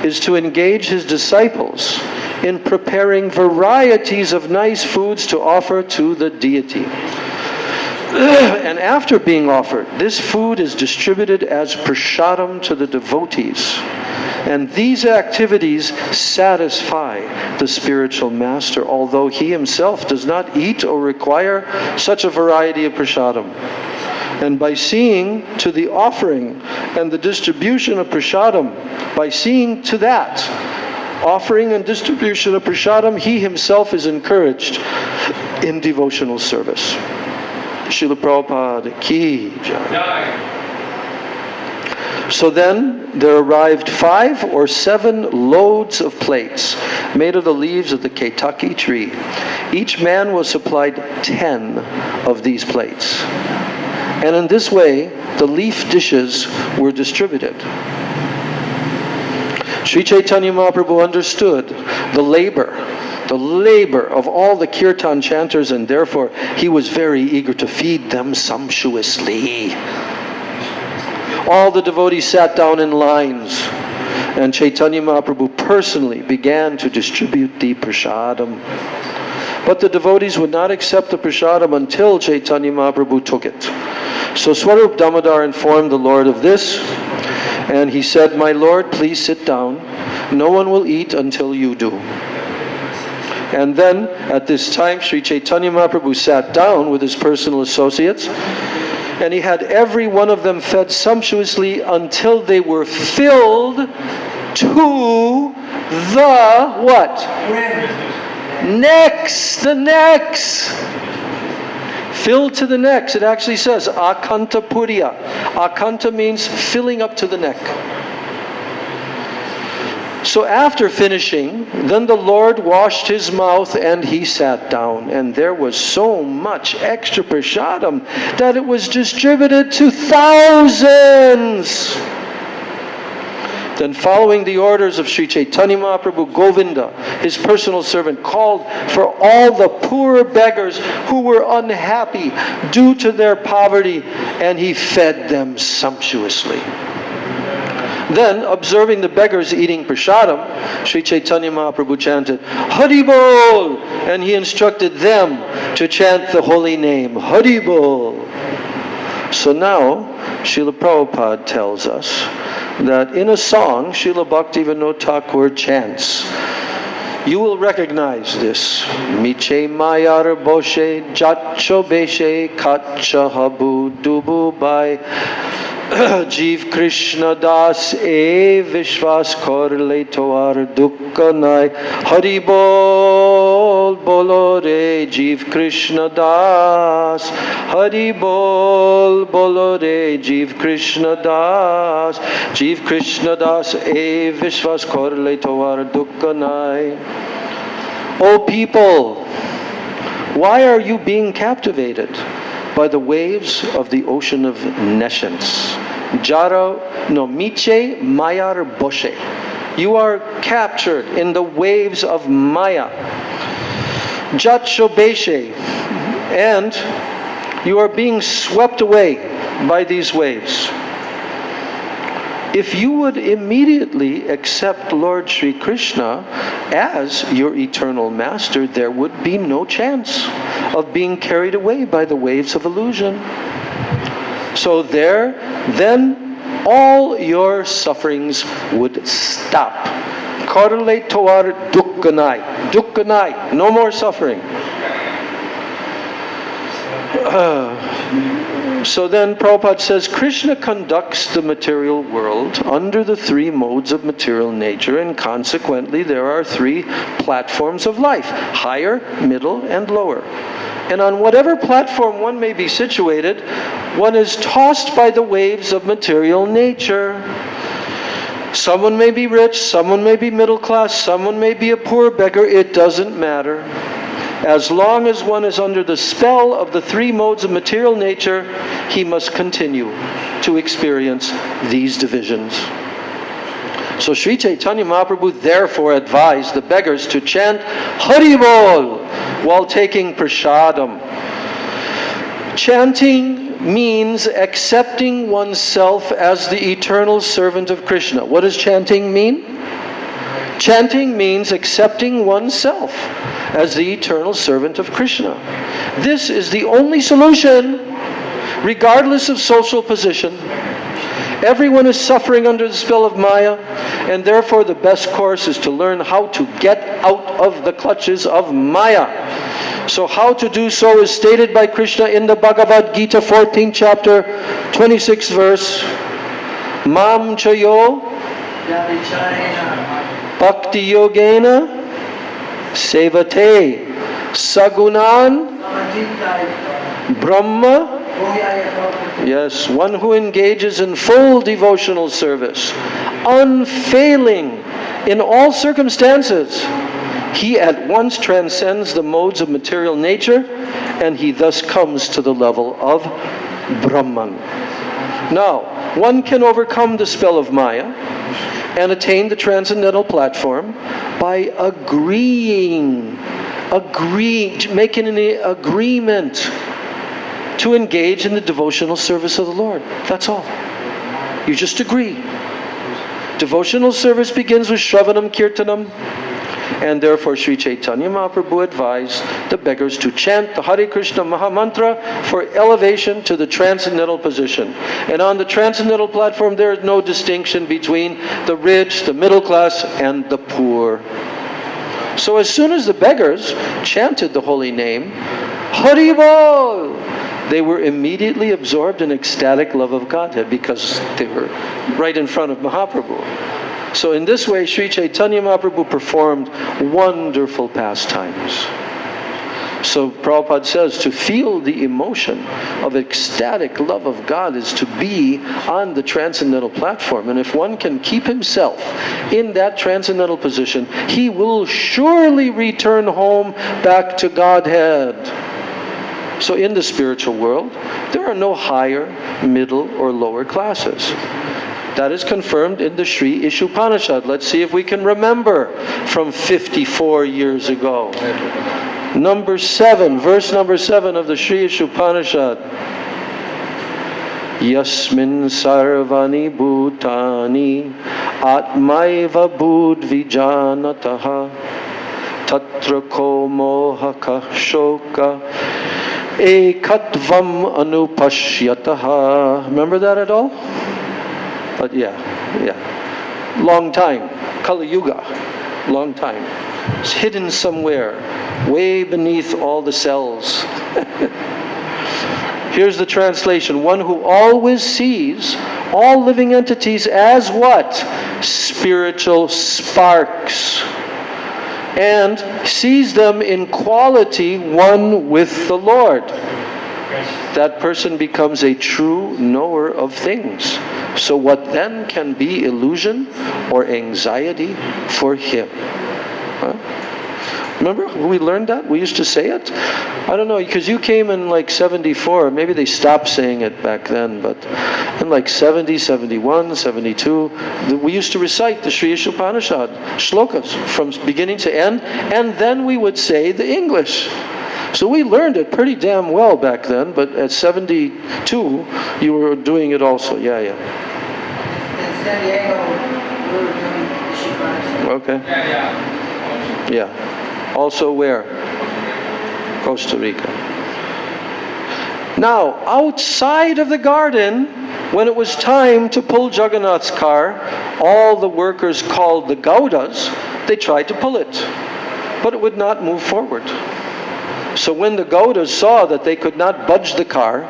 is to engage his disciples in preparing varieties of nice foods to offer to the deity. And after being offered, this food is distributed as prasadam to the devotees. And these activities satisfy the spiritual master, although he himself does not eat or require such a variety of prasadam. And by seeing to the offering and the distribution of prasadam, by seeing to that, offering and distribution of prasadam, he himself is encouraged in devotional service. Srila Prabhupada ki jai. So then there arrived 5 or 7 loads of plates made of the leaves of the Ketaki tree. Each man was supplied 10 of these plates. And in this way, the leaf dishes were distributed. Sri Chaitanya Mahaprabhu understood the labor of all the kirtan chanters, and therefore he was very eager to feed them sumptuously. All the devotees sat down in lines, and Chaitanya Mahaprabhu personally began to distribute the prasadam. But the devotees would not accept the prasadam until Chaitanya Mahaprabhu took it. So Swarup Damodar informed the Lord of this, and he said, "My Lord, please sit down. No one will eat until you do." And then, at this time, Sri Chaitanya Mahaprabhu sat down with his personal associates, and he had every one of them fed sumptuously until they were filled to the what? Necks, the necks. Filled to the necks. It actually says akanta puriya. Akanta means filling up to the neck. So after finishing, then the Lord washed his mouth and he sat down. And there was so much extra prasadam that it was distributed to thousands. Then, following the orders of Sri Chaitanya Mahaprabhu, Govinda, his personal servant, called for all the poor beggars who were unhappy due to their poverty, and he fed them sumptuously. Then, observing the beggars eating prasadam, Sri Chaitanya Mahaprabhu chanted, Hari Bol! And he instructed them to chant the holy name, Hari Bol! So now, Srila Prabhupada tells us that in a song, Srila Bhaktivinoda Thakur chants. You will recognize this. Miche mayar boshe, jacho beshe, kacha habu dubu bai. Jeev Krishna Das e Vishwas korle toar dukka nai. Hari bol bolo re Jeev Krishna Das. Hari bol bolo re Jeev Krishna Das. Jeev Krishna Das e Vishwas korle toar dukka nai. O people, why are you being captivated by the waves of the ocean of nescience? Miche mayar boshe. You are captured in the waves of Maya. Jacho beshe. And you are being swept away by these waves. If you would immediately accept Lord Sri Krishna as your eternal master, there would be no chance of being carried away by the waves of illusion. So then all your sufferings would stop. Korle toar dukkanai. Dukkanai. No more suffering. So then Prabhupada says, Krishna conducts the material world under the three modes of material nature, and consequently there are three platforms of life, higher, middle, and lower. And on whatever platform one may be situated, one is tossed by the waves of material nature. Someone may be rich, someone may be middle class, someone may be a poor beggar, it doesn't matter. As long as one is under the spell of the three modes of material nature, he must continue to experience these divisions. So Sri Chaitanya Mahaprabhu therefore advised the beggars to chant Hari Bol while taking prasadam. Chanting means accepting oneself as the eternal servant of Krishna. What does chanting mean? Chanting means accepting oneself as the eternal servant of Krishna. This is the only solution, regardless of social position. Everyone is suffering under the spell of Maya, and therefore the best course is to learn how to get out of the clutches of Maya. So how to do so is stated by Krishna in the Bhagavad Gita, 14th chapter, 26th verse. Mam chayo bhakti yogena sevate sagunan brahma. Yes, one who engages in full devotional service, unfailing in all circumstances, he at once transcends the modes of material nature, and he thus comes to the level of Brahman. Now, one can overcome the spell of Maya and attain the transcendental platform by making an agreement to engage in the devotional service of the Lord. That's all. You just agree. Devotional service begins with Shravanam Kirtanam, and therefore Sri Chaitanya Mahaprabhu advised the beggars to chant the Hare Krishna Mahamantra for elevation to the transcendental position. And on the transcendental platform there is no distinction between the rich, the middle class, and the poor. So as soon as the beggars chanted the holy name, Haribol, they were immediately absorbed in ecstatic love of Godhead because they were right in front of Mahaprabhu. So in this way, Sri Chaitanya Mahaprabhu performed wonderful pastimes. So Prabhupada says to feel the emotion of ecstatic love of God is to be on the transcendental platform. And if one can keep himself in that transcendental position, he will surely return home back to Godhead. So in the spiritual world, there are no higher, middle, or lower classes. That is confirmed in the Sri Ishupanishad. Let's see if we can remember from 54 years ago. Number 7, verse number 7 of the Sri Ishupanishad. Yasmin sarvani bhutani atmaiva budvijanataha tatra ko mohaka shoka ekatvam anupashyataha. Remember that at all? But yeah. Long time. Kali Yuga. Long time. It's hidden somewhere, way beneath all the cells. Here's the translation. One who always sees all living entities as what? Spiritual sparks. And sees them in quality one with the Lord. That person becomes a true knower of things. So what then can be illusion or anxiety for him? Huh? Remember we learned that? We used to say it? I don't know, because you came in like 74. Maybe they stopped saying it back then, but in like 70, 71, 72, we used to recite the Sri Ishupanishad shlokas from beginning to end, and then we would say the English. So we learned it pretty damn well back then, but at 72, you were doing it also. Yeah. In San Diego, we were doing Ishupanishad. Okay. Yeah. Also where? Costa Rica. Now, outside of the garden, when it was time to pull Jagannath's car, all the workers called the Gaudas, they tried to pull it, but it would not move forward. So when the Gaudas saw that they could not budge the car,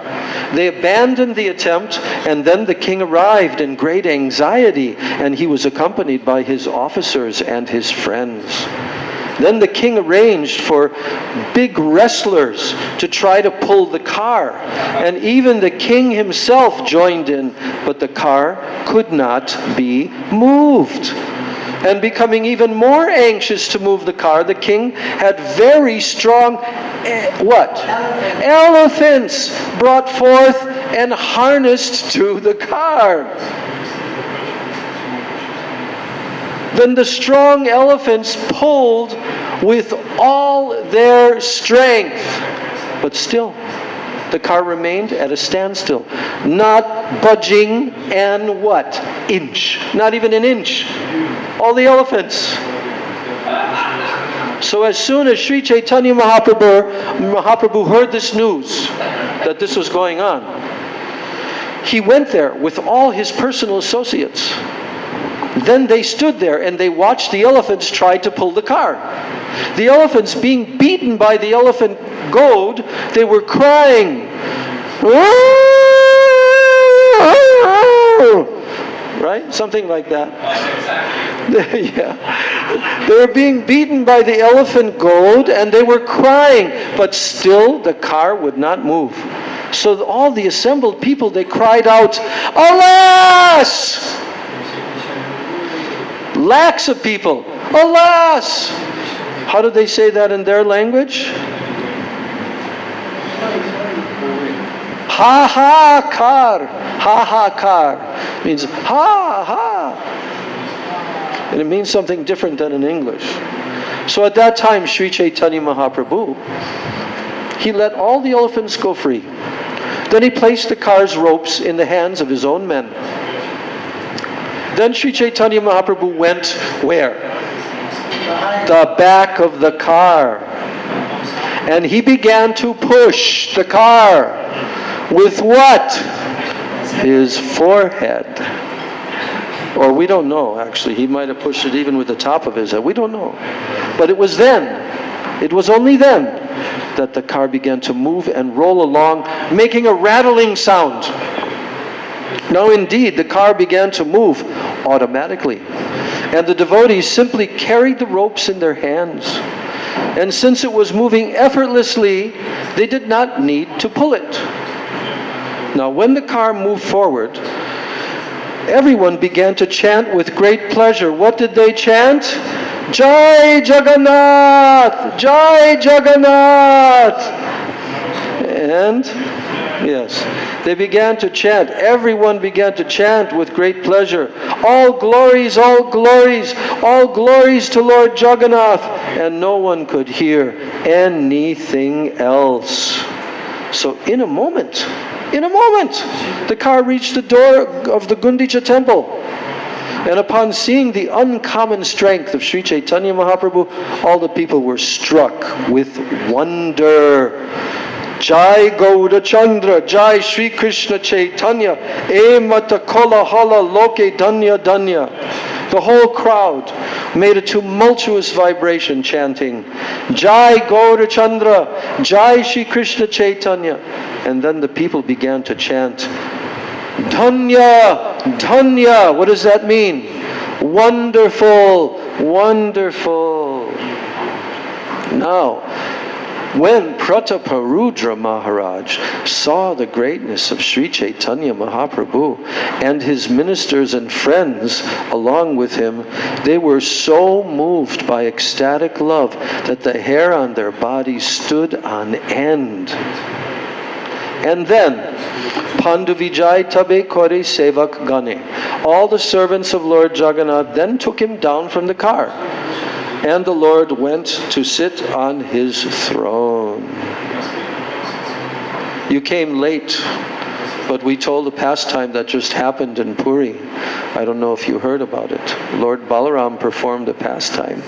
they abandoned the attempt, and then the king arrived in great anxiety, and he was accompanied by his officers and his friends. Then the king arranged for big wrestlers to try to pull the car. And even the king himself joined in, but the car could not be moved. And becoming even more anxious to move the car, the king had very strong, Elephants brought forth and harnessed to the car. Then the strong elephants pulled with all their strength. But still, the car remained at a standstill, not budging an what? Inch. Not even an inch. All the elephants. So as soon as Sri Chaitanya Mahaprabhu heard this news, that this was going on, he went there with all his personal associates. Then they stood there and they watched the elephants try to pull the car. The elephants being beaten by the elephant goad, they were crying. Right? Something like that. Yeah. They were being beaten by the elephant goad and they were crying, but still the car would not move. So all the assembled people, they cried out, "Alas!" Lakhs of people, "Alas!" How did they say that in their language? Ha ha kar. Ha ha kar means ha ha. And it means something different than in English. So at that time, Sri Chaitanya Mahaprabhu, he let all the elephants go free. Then he placed the car's ropes in the hands of his own men. Then Sri Chaitanya Mahaprabhu went where? The back of the car. And he began to push the car. With what? His forehead. Or we don't know, actually. He might have pushed it even with the top of his head. We don't know. But it was then, it was only then, that the car began to move and roll along, making a rattling sound. Now indeed, the car began to move automatically. And the devotees simply carried the ropes in their hands. And since it was moving effortlessly, they did not need to pull it. Now when the car moved forward, everyone began to chant with great pleasure. What did they chant? Jai Jagannath! Jai Jagannath! And, yes, they began to chant. Everyone began to chant with great pleasure. All glories, all glories, all glories to Lord Jagannath. And no one could hear anything else. So in a moment, the car reached the door of the Gundicha temple. And upon seeing the uncommon strength of Sri Chaitanya Mahaprabhu, all the people were struck with wonder. Jai Gauda Chandra, Jai Sri Krishna Chaitanya, E Mata Kola Hala Loke Danya Danya. The whole crowd made a tumultuous vibration chanting, Jai Gauda Chandra, Jai Sri Krishna Chaitanya. And then the people began to chant, Dhanya, Dhanya. What does that mean? Wonderful, wonderful. Now, when Prataparudra Maharaj saw the greatness of Sri Chaitanya Mahaprabhu and his ministers and friends along with him, they were so moved by ecstatic love that the hair on their bodies stood on end. And then, Pandu Vijay Tabe Kore Sevak Gane. All the servants of Lord Jagannath then took him down from the car. And the Lord went to sit on his throne. You came late, but we told a pastime that just happened in Puri. I don't know if you heard about it. Lord Balaram performed a pastime.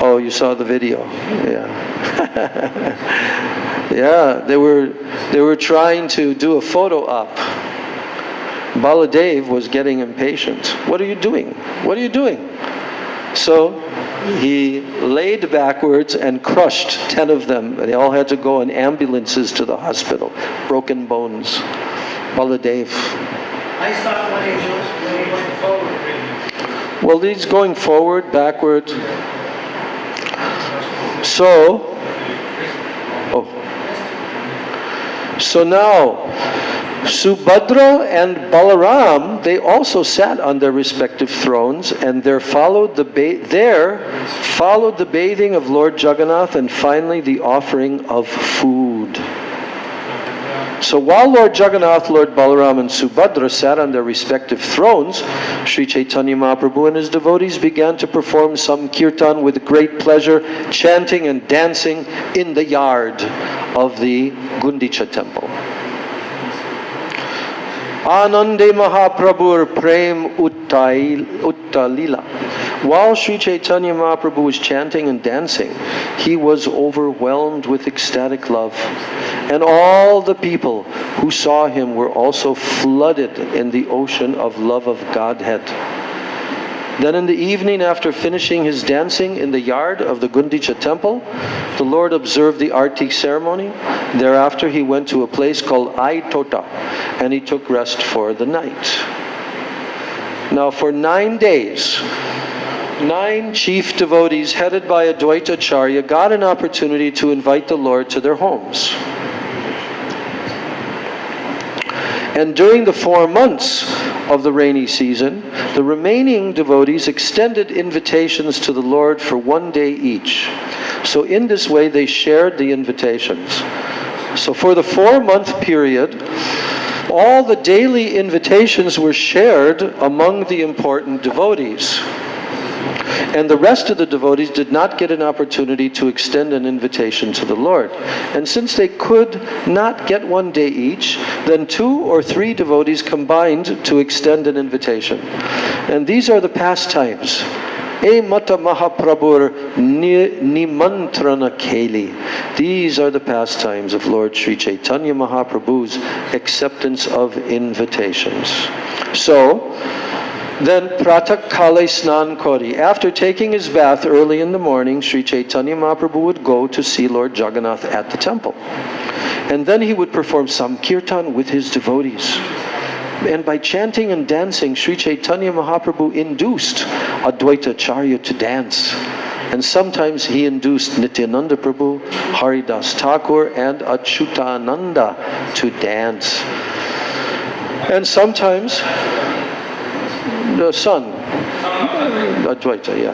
Oh, you saw the video. Yeah. Yeah, they were trying to do a photo op. Baladev was getting impatient. What are you doing? What are you doing? So he laid backwards and crushed 10 of them. They all had to go in ambulances to the hospital. Broken bones. Baladev. I saw when he went forward. Well, he's going forward, backward. So now, Subhadra and Balaram, they also sat on their respective thrones, and there followed the bathing of Lord Jagannath, and finally the offering of food. So while Lord Jagannath, Lord Balaram, and Subhadra sat on their respective thrones, Sri Chaitanya Mahaprabhu and his devotees began to perform some kirtan with great pleasure, chanting and dancing in the yard of the Gundicha temple. Anande Mahaprabhur Prem Uttalila. While Sri Chaitanya Mahaprabhu was chanting and dancing, he was overwhelmed with ecstatic love. And all the people who saw him were also flooded in the ocean of love of Godhead. Then in the evening, after finishing his dancing in the yard of the Gundicha temple, the Lord observed the Arti ceremony. Thereafter he went to a place called Aitota, and he took rest for the night. Now for 9 days, 9 chief devotees headed by Advaita Acharya got an opportunity to invite the Lord to their homes. And during the 4 months of the rainy season, the remaining devotees extended invitations to the Lord for 1 day each. So in this way they shared the invitations. So for the 4-month period, all the daily invitations were shared among the important devotees. And the rest of the devotees did not get an opportunity to extend an invitation to the Lord. And since they could not get 1 day each, then 2 or 3 devotees combined to extend an invitation. And these are the pastimes. E Mata Mahaprabhur Nimantrana Keli. These are the pastimes of Lord Sri Chaitanya Mahaprabhu's acceptance of invitations. So, Then pratak kale snan kori. After taking his bath early in the morning, Sri Chaitanya Mahaprabhu would go to see Lord Jagannath at the temple. And then he would perform Samkirtan with his devotees. And by chanting and dancing, Sri Chaitanya Mahaprabhu induced Advaita Acharya to dance. And sometimes he induced Nityananda Prabhu, Haridas Thakur, and Achyutananda to dance. And sometimes the son, Advaita, yeah.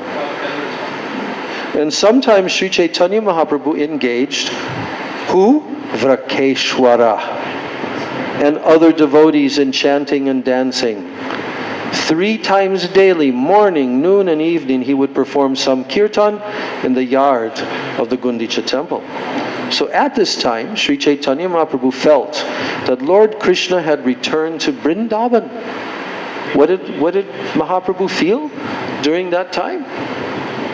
And sometimes Sri Chaitanya Mahaprabhu engaged who? Vrakeshwara and other devotees in chanting and dancing. 3 times daily, morning, noon, and evening, he would perform some kirtan in the yard of the Gundicha temple. So at this time, Sri Chaitanya Mahaprabhu felt that Lord Krishna had returned to Vrindavan. What did Mahaprabhu feel during that time?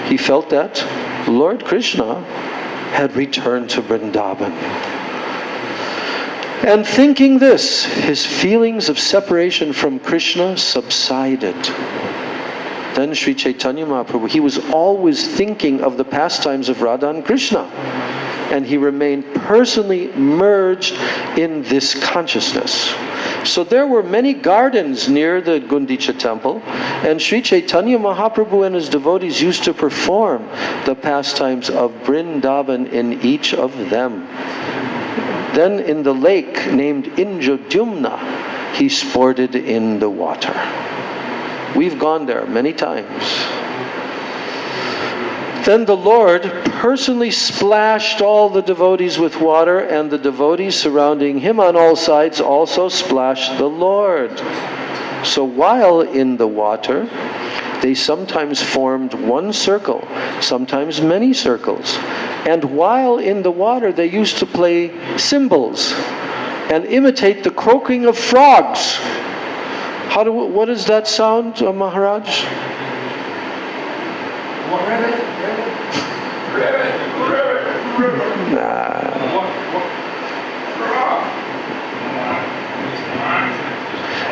He felt that Lord Krishna had returned to Vrindavan. And thinking this, his feelings of separation from Krishna subsided. Then Sri Chaitanya Mahaprabhu, he was always thinking of the pastimes of Radha and Krishna. And he remained personally merged in this consciousness. So there were many gardens near the Gundicha temple, and Sri Chaitanya Mahaprabhu and his devotees used to perform the pastimes of Vrindavan in each of them. Then in the lake named Indradyumna, he sported in the water. We've gone there many times. Then the Lord personally splashed all the devotees with water, and the devotees surrounding him on all sides also splashed the Lord. So while in the water, they sometimes formed one circle, sometimes many circles. And while in the water, they used to play cymbals and imitate the croaking of frogs. What is that sound, Maharaj?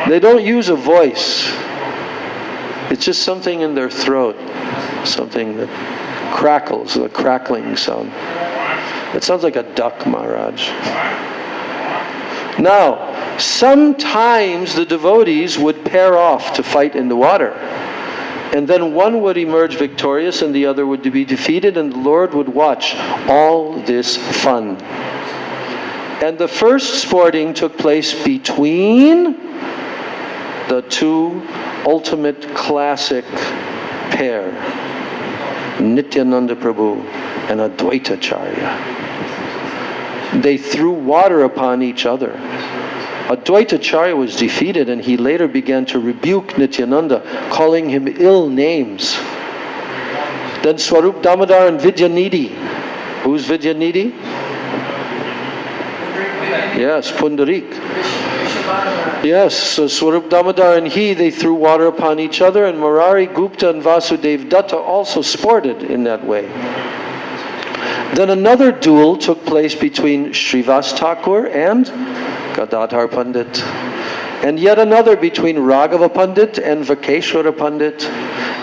They don't use a voice. It's just something in their throat, something that crackles, a crackling sound. It sounds like a duck, Maharaj. Now, sometimes the devotees would pair off to fight in the water. And then one would emerge victorious and the other would be defeated, and the Lord would watch all this fun. And the first sporting took place between the 2 ultimate classic pair, Nityananda Prabhu and Advaita Acharya. They threw water upon each other. Advaita Acharya was defeated, and he later began to rebuke Nityananda, calling him ill names. Then Swarup Damodar and Vidyanidhi. Who's Vidyanidhi? Yes, Pundarik. Yes, so Swarup Damodar and they threw water upon each other, and Murari Gupta and Vasudev Datta also sported in that way. Then another duel took place between Srivas Thakur and Gadadhar Pandit, and yet another between Raghava Pandit and Vakeshwara Pandit,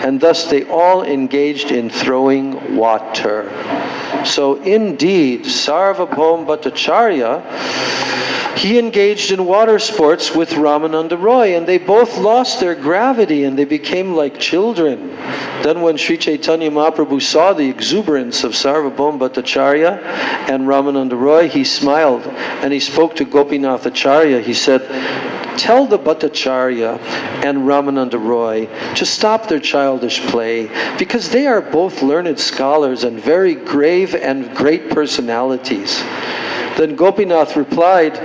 and thus they all engaged in throwing water. So indeed, Sarvabhauma Bhattacharya, he engaged in water sports with Ramananda Roy, and they both lost their gravity and they became like children. Then when Sri Chaitanya Mahaprabhu saw the exuberance of Sarvabhauma Bhattacharya and Ramananda Roy, he smiled and he spoke to Gopinath Acharya. He said, "Tell the Bhattacharya and Ramananda Roy to stop their childish play, because they are both learned scholars and very grave and great personalities." Then Gopinath replied,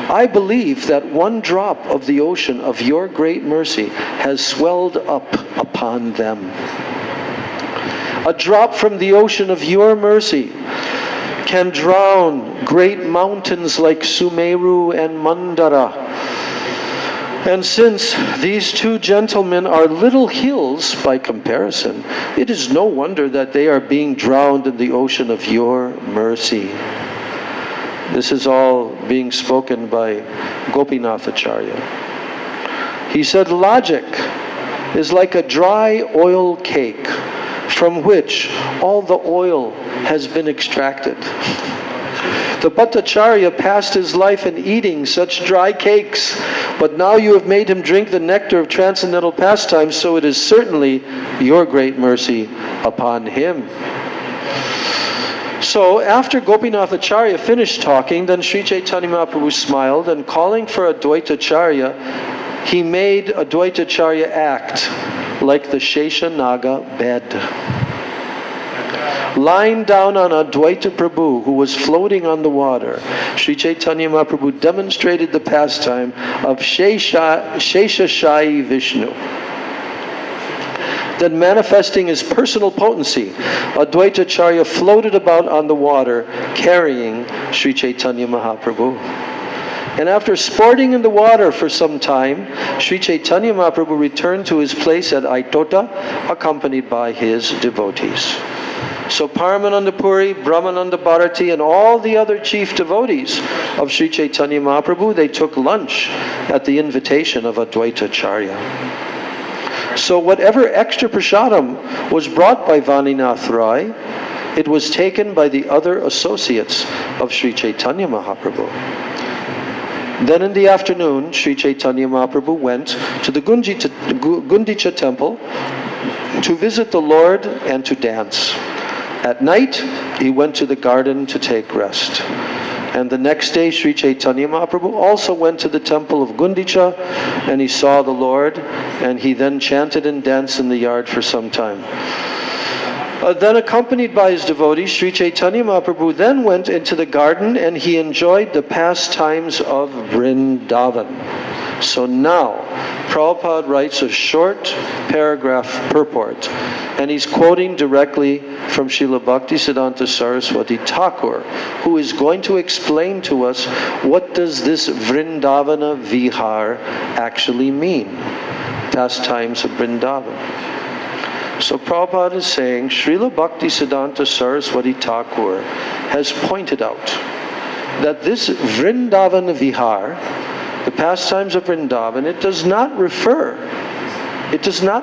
"I believe that one drop of the ocean of your great mercy has swelled up upon them. A drop from the ocean of your mercy can drown great mountains like Sumeru and Mandara. And since these 2 gentlemen are little hills by comparison, it is no wonder that they are being drowned in the ocean of your mercy." This is all being spoken by Gopinath Acharya. He said, "Logic is like a dry oil cake from which all the oil has been extracted. The Bhattacharya passed his life in eating such dry cakes, but now you have made him drink the nectar of transcendental pastimes, so it is certainly your great mercy upon him. So after Gopinath Acharya finished talking, then Sri Chaitanya Mahaprabhu smiled, and calling for Advaitacharya, he made Advaitacharya act like the Sheshanaga bed. Lying down on Advaita Prabhu, who was floating on the water, Sri Chaitanya Mahaprabhu demonstrated the pastime of Sheshashayi Vishnu. Then, manifesting his personal potency, Advaitacharya floated about on the water, carrying Sri Chaitanya Mahaprabhu. And after sporting in the water for some time, Sri Chaitanya Mahaprabhu returned to his place at Aitota, accompanied by his devotees. So Paramananda Puri, Brahmananda Bharati, and all the other chief devotees of Sri Chaitanya Mahaprabhu, they took lunch at the invitation of Advaitacharya. So whatever extra prasadam was brought by Vaninath Rai, it was taken by the other associates of Sri Chaitanya Mahaprabhu. Then in the afternoon, Sri Chaitanya Mahaprabhu went to the Gundicha temple to visit the Lord and to dance. At night, he went to the garden to take rest. And the next day, Sri Chaitanya Mahaprabhu also went to the temple of Gundicha, and he saw the Lord, and he then chanted and danced in the yard for some time. Then, accompanied by his devotees, Sri Chaitanya Mahaprabhu then went into the garden, and he enjoyed the pastimes of Vrindavan. So now, Prabhupada writes a short paragraph purport, and he's quoting directly from Srila Bhaktisiddhanta Saraswati Thakur, who is going to explain to us what does this Vrindavana Vihar actually mean, pastimes of Vrindavan. So Prabhupada is saying, Srila Bhaktisiddhanta Saraswati Thakur has pointed out that this Vrindavana Vihar, the pastimes of Vrindavan, it does not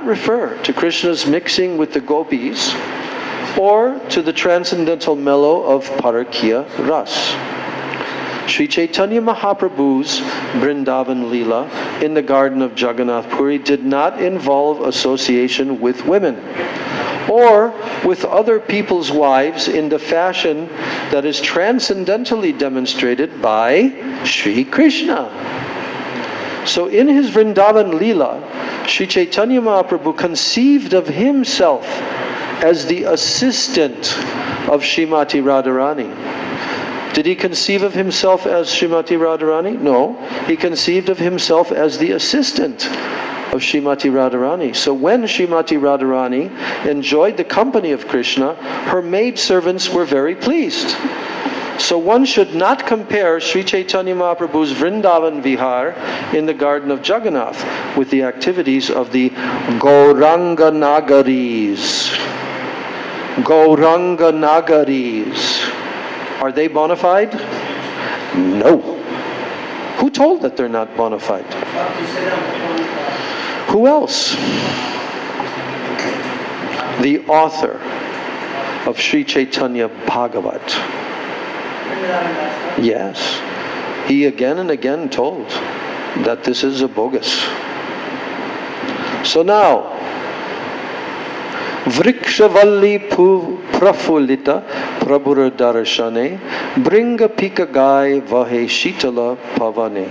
refer to Krishna's mixing with the gopis or to the transcendental mellow of Parakya Ras. Sri Chaitanya Mahaprabhu's Vrindavan Leela in the garden of Jagannath Puri did not involve association with women or with other people's wives in the fashion that is transcendentally demonstrated by Sri Krishna. So in his Vrindavan Leela, Sri Chaitanya Mahaprabhu conceived of himself as the assistant of Srimati Radharani. Did he conceive of himself as Srimati Radharani? No. He conceived of himself as the assistant of Srimati Radharani. So when Srimati Radharani enjoyed the company of Krishna, her maidservants were very pleased. So one should not compare Sri Chaitanya Mahaprabhu's Vrindavan Vihar in the garden of Jagannath with the activities of the Gauranga Nagaris. Gauranga Nagaris. Are they bona fide? No. Who told that they're not bona fide? Who else? The author of Sri Chaitanya Bhagavat. Yes. He again and again told that this is a bogus. So now, Vrikshavalli Prafulita Prabhura Darashane Bringa Pika Gai Vahe Shitala Pavane.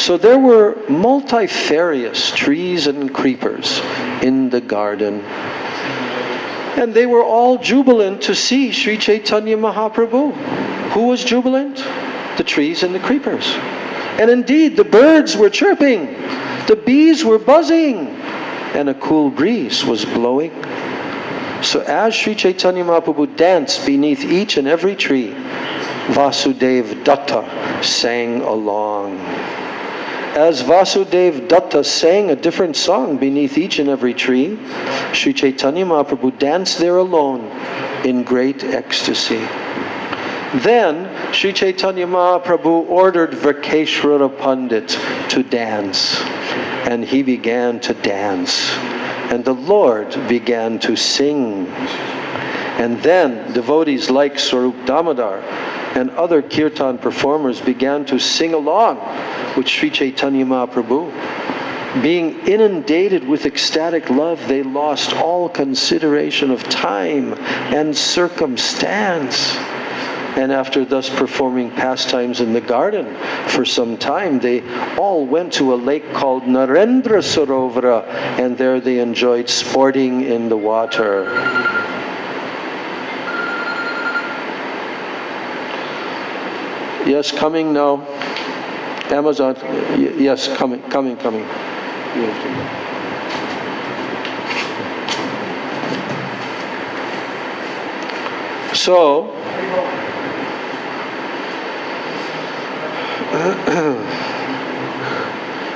So there were multifarious trees and creepers in the garden. And they were all jubilant to see Sri Chaitanya Mahaprabhu. Who was jubilant? The trees and the creepers. And indeed, the birds were chirping. The bees were buzzing. And a cool breeze was blowing. So as Sri Chaitanya Mahaprabhu danced beneath each and every tree, Vasudev Datta sang along. As Vasudev Datta sang a different song beneath each and every tree, Sri Chaitanya Mahaprabhu danced there alone in great ecstasy. Then Sri Chaitanya Mahaprabhu ordered Virkeshwara Pandit to dance, and he began to dance, and the Lord began to sing. And then devotees like Swarup Damodar and other kirtan performers began to sing along with Sri Chaitanya Mahaprabhu. Being inundated with ecstatic love, they lost all consideration of time and circumstance. And after thus performing pastimes in the garden for some time, they all went to a lake called Narendra Sarovara, and there they enjoyed sporting in the water. Yes, coming now. Amazon, yes, coming. You have to go.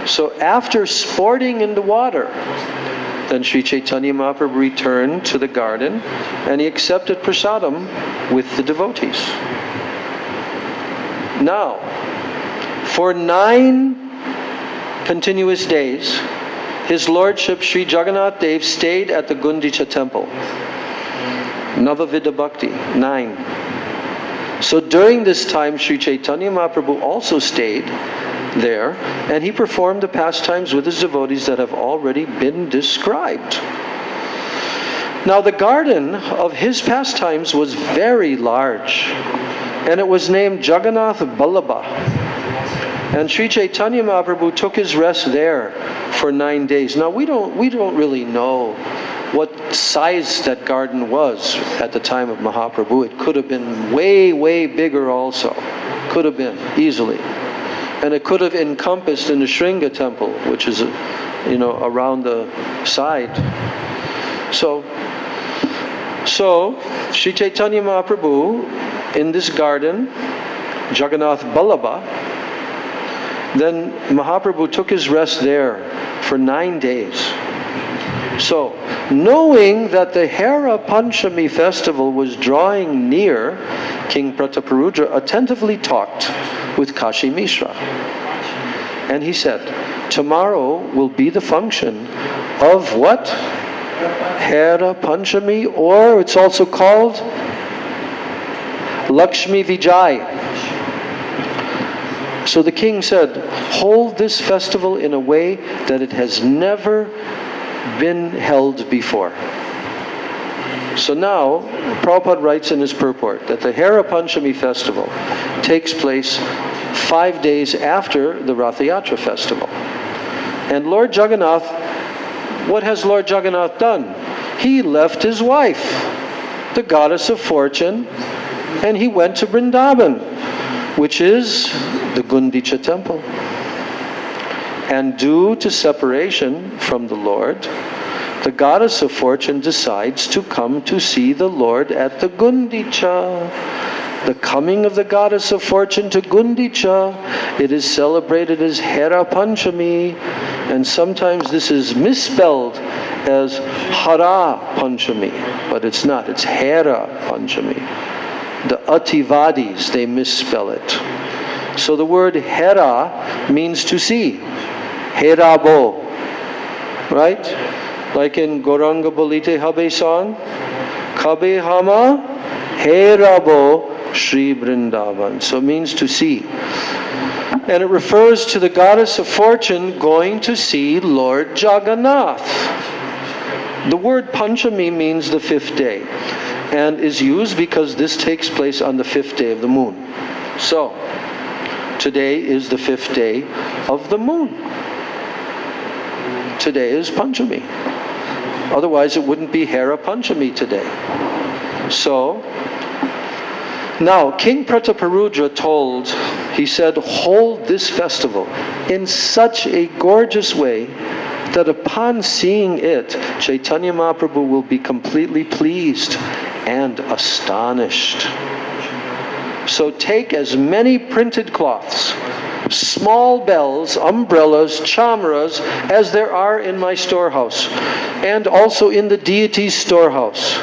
So, after sporting in the water, then Sri Chaitanya Mahaprabhu returned to the garden and he accepted prasadam with the devotees. Now, for 9 continuous days, His Lordship Sri Jagannath Dev stayed at the Gundicha temple. Navadvip Bhakti, 9. So during this time, Sri Chaitanya Mahaprabhu also stayed there, and he performed the pastimes with his devotees that have already been described. Now the garden of his pastimes was very large, and it was named Jagannath Ballabha. And Sri Chaitanya Mahaprabhu took his rest there for 9 days. Now we don't really know what size that garden was at the time of Mahaprabhu. It could have been way, way bigger also. Could have been, easily. And it could have encompassed in the Shringa temple, which is, around the side. So Sri Chaitanya Mahaprabhu in this garden, Jagannath Ballabha, then Mahaprabhu took his rest there for 9 days. So, knowing that the Hera Panchami festival was drawing near, King Prataparudra attentively talked with Kashi Mishra. And he said, tomorrow will be the function of what? Hera Panchami, or it's also called Lakshmi Vijay. So the king said, hold this festival in a way that it has never been held before. So now, Prabhupada writes in his purport that the Hera Panchami festival takes place 5 days after the Ratha Yatra festival. And Lord Jagannath, what has Lord Jagannath done? He left his wife, the goddess of fortune, and he went to Vrindavan, which is the Gundicha temple. And due to separation from the Lord, the goddess of fortune decides to come to see the Lord at the Gundicha. The coming of the goddess of fortune to Gundicha, it is celebrated as Hera Panchami, and sometimes this is misspelled as Hara Panchami, but it's not, it's Hera Panchami. The Ativadis, they misspell it. So the word Hera means to see. Herabo. Right? Like in Goranga Bolite Habe song. Kabe Hama Herabo Shri Vrindavan. So it means to see. And it refers to the goddess of fortune going to see Lord Jagannath. The word Panchami means the 5th day, and is used because this takes place on the 5th day of the moon. So, today is the 5th day of the moon. Today is Panchami. Otherwise it wouldn't be Hera Panchami today. So, now King Prataparudra he said, hold this festival in such a gorgeous way that upon seeing it, Chaitanya Mahaprabhu will be completely pleased and astonished. So take as many printed cloths, small bells, umbrellas, chamras, as there are in my storehouse, and also in the deity's storehouse.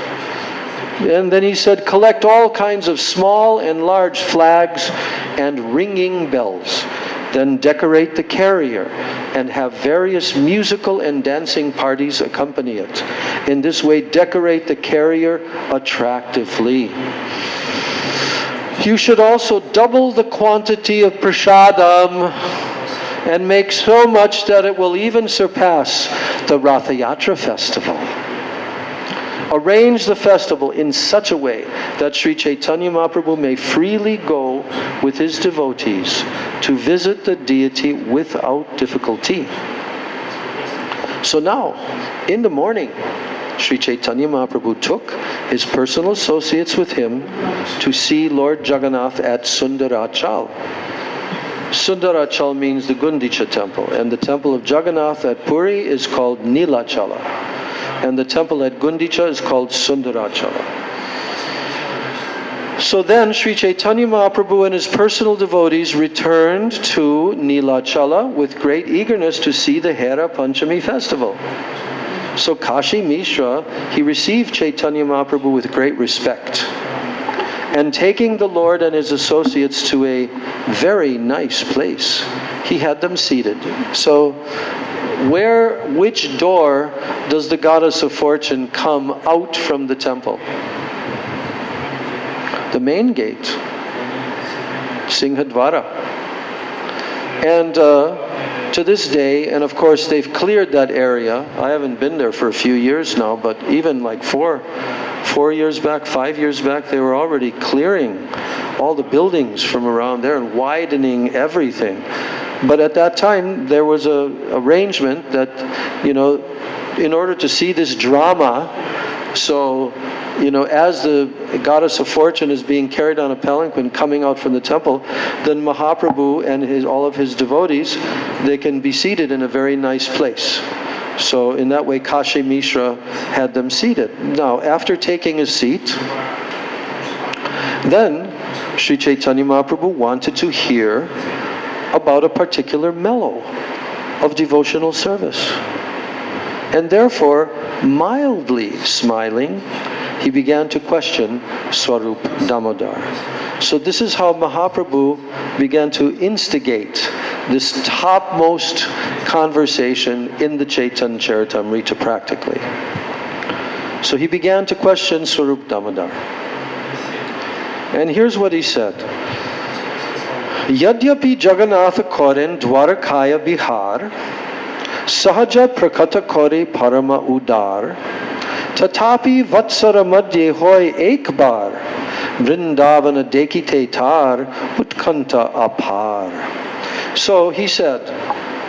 And then he said, collect all kinds of small and large flags and ringing bells. Then decorate the carrier and have various musical and dancing parties accompany it. In this way, decorate the carrier attractively. You should also double the quantity of prasadam and make so much that it will even surpass the Ratha Yatra festival. Arrange the festival in such a way that Sri Chaitanya Mahaprabhu may freely go with his devotees to visit the deity without difficulty. So now, in the morning, Sri Chaitanya Mahaprabhu took his personal associates with him to see Lord Jagannath at Sundarachal. Sundarachal means the Gundicha temple, and the temple of Jagannath at Puri is called Nilachala, and the temple at Gundicha is called Sundarachala. So then Sri Chaitanya Mahaprabhu and his personal devotees returned to Nilachala with great eagerness to see the Hera Panchami festival. So Kashi Mishra, he received Chaitanya Mahaprabhu with great respect. And taking the Lord and his associates to a very nice place, he had them seated. So which door does the goddess of fortune come out from the temple? The main gate, Singhadvara. And to this day, and of course they've cleared that area. I haven't been there for a few years now, but even like 4 years back, 5 years back, they were already clearing all the buildings from around there and widening everything. But at that time, there was a arrangement that, in order to see this drama, so, as the goddess of fortune is being carried on a palanquin coming out from the temple, then Mahaprabhu and all of his devotees, they can be seated in a very nice place. So in that way, Kashi Mishra had them seated. Now, after taking his seat, then Sri Chaitanya Mahaprabhu wanted to hear about a particular mellow of devotional service. And therefore, mildly smiling, he began to question Swarup Damodar. So this is how Mahaprabhu began to instigate this topmost conversation in the Chaitanya Charitamrita practically. So he began to question Swarup Damodar. And here's what he said. Yadyapi Jagannatha koren dwarakaya bihar, sahaja prakata kore parama udar, tatapi vatsara madhye hoy ek bar, vrindavana dekite tar utkanta apar. So he said,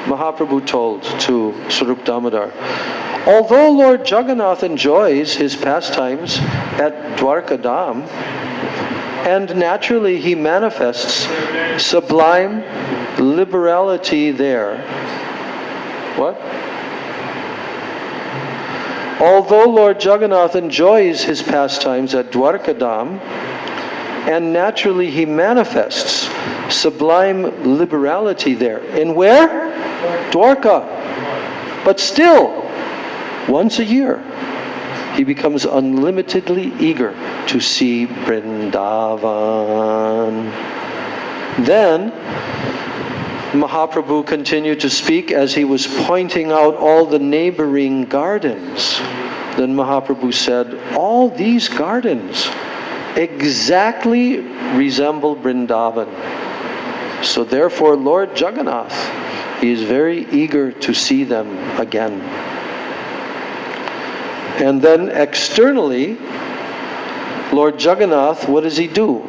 Mahaprabhu told to Swarup Damodar, although Lord Jagannath enjoys his pastimes at Dwarkadam, and naturally he manifests sublime liberality there. What? Although Lord Jagannath enjoys his pastimes at Dwarkadam, and naturally he manifests sublime liberality there. In where? Dwarka. But still, once a year, he becomes unlimitedly eager to see Vrindavan. Then, Mahaprabhu continued to speak as he was pointing out all the neighboring gardens. Then Mahaprabhu said, all these gardens exactly resemble Vrindavan. So therefore, Lord Jagannath, he is very eager to see them again. And then externally, Lord Jagannath, what does he do?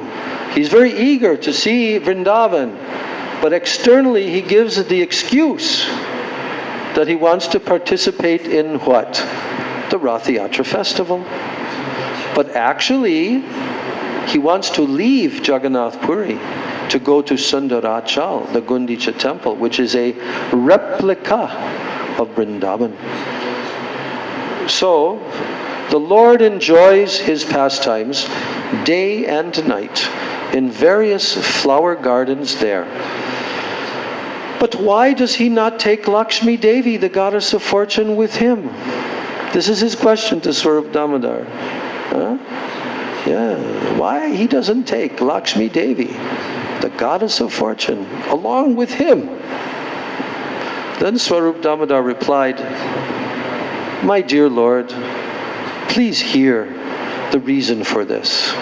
He's very eager to see Vrindavan, but externally he gives the excuse that he wants to participate in what? The Ratha Yatra festival. But actually, he wants to leave Jagannath Puri to go to Sundarachal, the Gundicha temple, which is a replica of Vrindavan. So, the Lord enjoys his pastimes day and night in various flower gardens there. But why does he not take Lakshmi Devi, the goddess of fortune, with him? This is his question to Swarup Damodar. Huh? Yeah. Why he doesn't take Lakshmi Devi, the goddess of fortune, along with him? Then Swarup Damodar replied, my dear Lord, please hear the reason for this.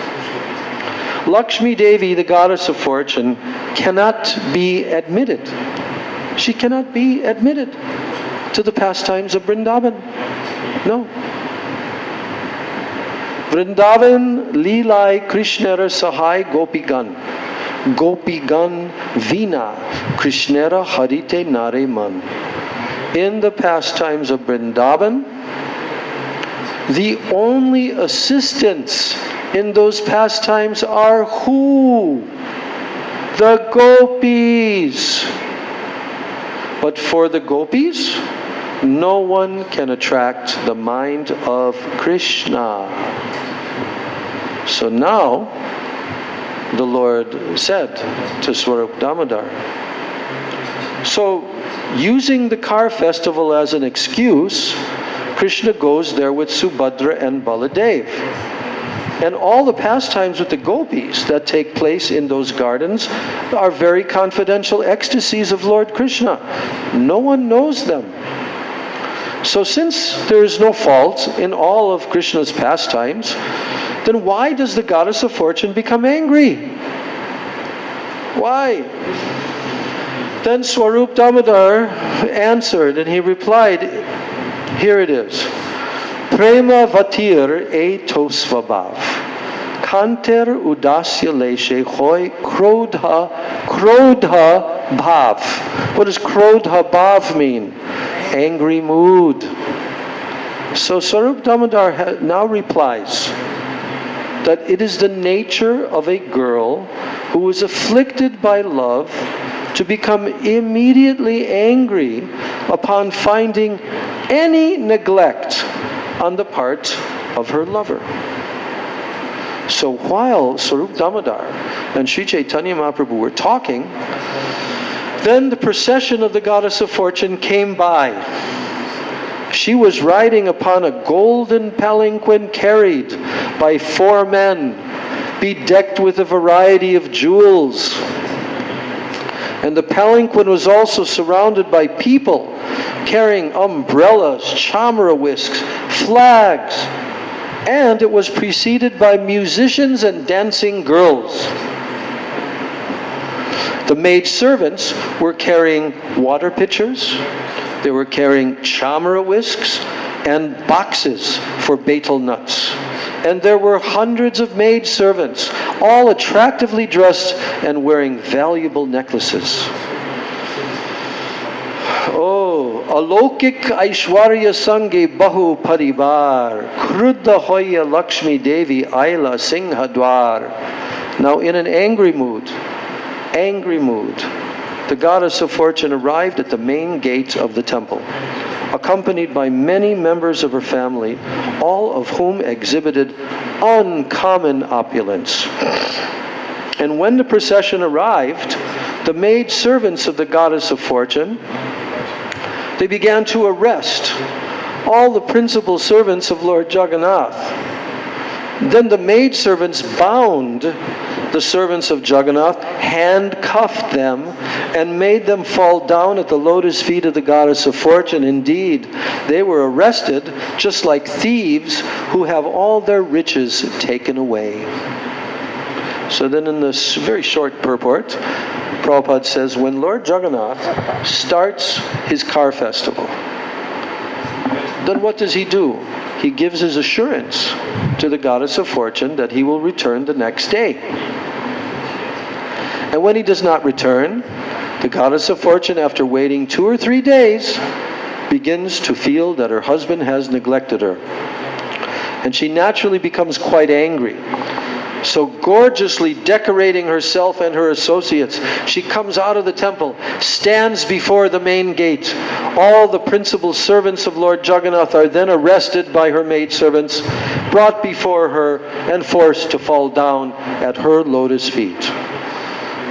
Lakshmi Devi, the goddess of fortune, cannot be admitted. She cannot be admitted to the pastimes of Vrindavan. No. Vrindavan Leelai Krishnara Sahai Gopigan. Gopigan Vina Krishnara Harite Nare Man. In the pastimes of Vrindavan, the only assistants in those pastimes are who? The gopis. But for the gopis, no one can attract the mind of Krishna. So now, the Lord said to Swarup Damodar, so using the car festival as an excuse, Krishna goes there with Subhadra and Baladev. And all the pastimes with the gopis that take place in those gardens are very confidential ecstasies of Lord Krishna. No one knows them. So since there is no fault in all of Krishna's pastimes, then why does the goddess of fortune become angry? Why? Then Swarup Damodar answered, and he replied, here it is. Prema vatir e tosvabhav. Kanter udasya leshe hoy krodha bhav. What does krodha bhav mean? Angry mood. So Swarup Damodar now replies that it is the nature of a girl who is afflicted by love to become immediately angry upon finding any neglect on the part of her lover. So while Swarup Damodar and Sri Chaitanya Mahaprabhu were talking, then the procession of the goddess of fortune came by. She was riding upon a golden palanquin carried by 4 men, bedecked with a variety of jewels. And the palanquin was also surrounded by people carrying umbrellas, chamara whisks, flags, and it was preceded by musicians and dancing girls. The maid servants were carrying water pitchers, they were carrying chamara whisks and boxes for betel nuts. And there were hundreds of maid servants, all attractively dressed and wearing valuable necklaces. Oh, alokik aishwarya sange bahu paribar, krudha hoya Lakshmi Devi aila singhadwar. Now in an angry mood, the goddess of fortune arrived at the main gate of the temple, accompanied by many members of her family, all of whom exhibited uncommon opulence. And when the procession arrived, the maid servants of the goddess of fortune, they began to arrest all the principal servants of Lord Jagannath. Then the maid servants bound the servants of Jagannath, handcuffed them, and made them fall down at the lotus feet of the goddess of fortune. Indeed, they were arrested just like thieves who have all their riches taken away. So then in this very short purport, Prabhupada says, when Lord Jagannath starts his car festival, then what does he do? He gives his assurance to the goddess of fortune that he will return the next day. And when he does not return, the goddess of fortune, after waiting 2 or 3 days, begins to feel that her husband has neglected her. And she naturally becomes quite angry. So gorgeously decorating herself and her associates, she comes out of the temple, stands before the main gate. All the principal servants of Lord Jagannath are then arrested by her maidservants, brought before her, and forced to fall down at her lotus feet.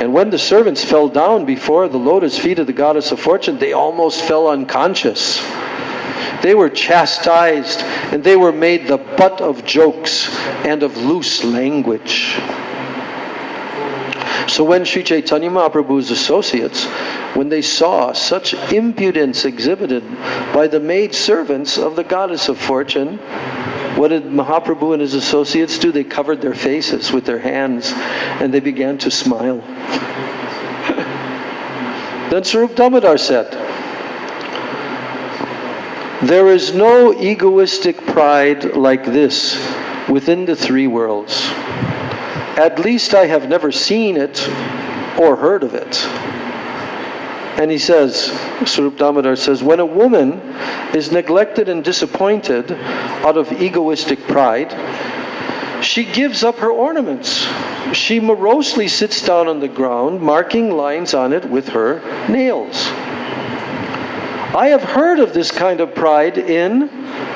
And when the servants fell down before the lotus feet of the goddess of fortune, they almost fell unconscious. They were chastised, and they were made the butt of jokes and of loose language. So when Sri Chaitanya Mahaprabhu's associates, when they saw such impudence exhibited by the maid servants of the goddess of fortune, what did Mahaprabhu and his associates do? They covered their faces with their hands and they began to smile. Then Swarup Damodar said, "There is no egoistic pride like this within the three worlds. At least I have never seen it or heard of it." And he says, Swarup Damodar says, when a woman is neglected and disappointed out of egoistic pride, she gives up her ornaments. She morosely sits down on the ground, marking lines on it with her nails. I have heard of this kind of pride in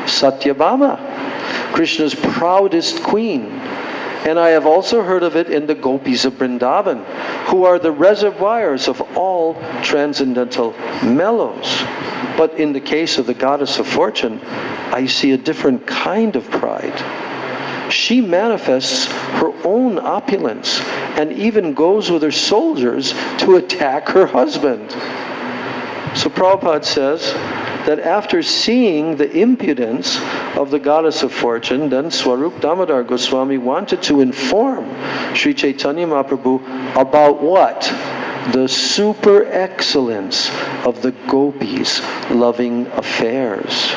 Satyabhama, Krishna's proudest queen. And I have also heard of it in the gopis of Vrindavan, who are the reservoirs of all transcendental mellows. But in the case of the goddess of fortune, I see a different kind of pride. She manifests her own opulence and even goes with her soldiers to attack her husband. So Prabhupada says that after seeing the impudence of the goddess of fortune, then Swarup Damodar Goswami wanted to inform Sri Chaitanya Mahaprabhu about what? The super excellence of the gopis' loving affairs.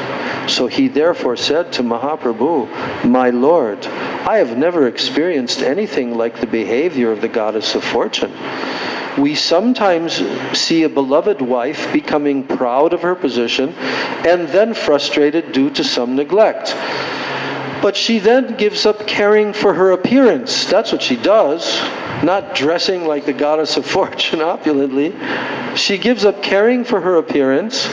So he therefore said to Mahaprabhu, "My Lord, I have never experienced anything like the behavior of the goddess of fortune. We sometimes see a beloved wife becoming proud of her position and then frustrated due to some neglect. But she then gives up caring for her appearance." That's what she does, not dressing like the goddess of fortune opulently. She gives up caring for her appearance.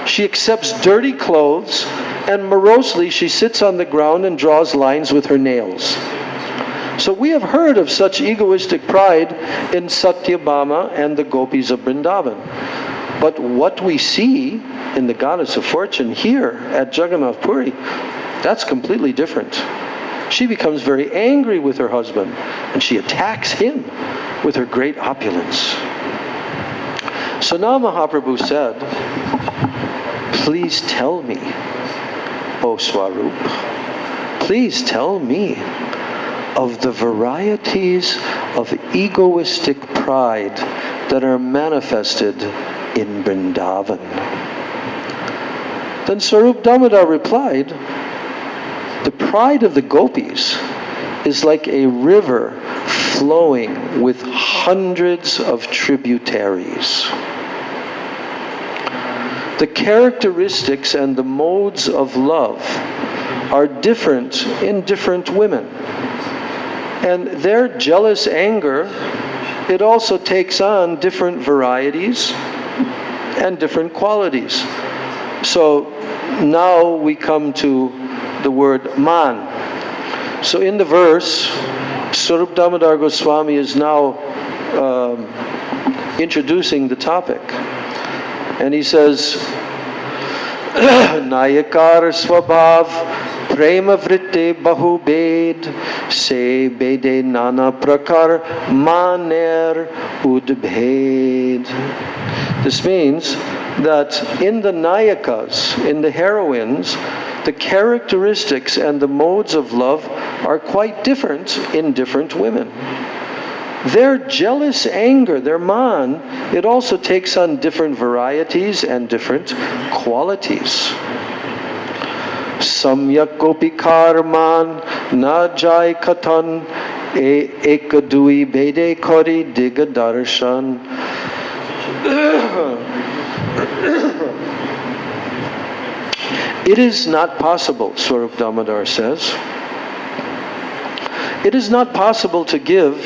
She accepts dirty clothes, and morosely she sits on the ground and draws lines with her nails. So we have heard of such egoistic pride in Satyabhama and the gopis of Vrindavan. But what we see in the goddess of fortune here at Jagannath Puri, that's completely different. She becomes very angry with her husband, and she attacks him with her great opulence. So now Mahaprabhu said, "Please tell me, O Swarup, please tell me of the varieties of egoistic pride that are manifested in Vrindavan." Then Swarup Damodar replied, "The pride of the gopis is like a river flowing with hundreds of tributaries. The characteristics and the modes of love are different in different women. And their jealous anger, it also takes on different varieties and different qualities." So now we come to the word man. So in the verse, Swarup Damodar Goswami is now introducing the topic. And he says, "Nayakar swabhav prema vritte bahu bed se bede nana prakar maner udbhed." This means that in the nayakas, in the heroines, the characteristics and the modes of love are quite different in different women. Their jealous anger, their man, it also takes on different varieties and different qualities. Samyak gopikar man na jai katan ekadui bede kori diga darshan. It is not possible, Swarup Damodar says, it is not possible to give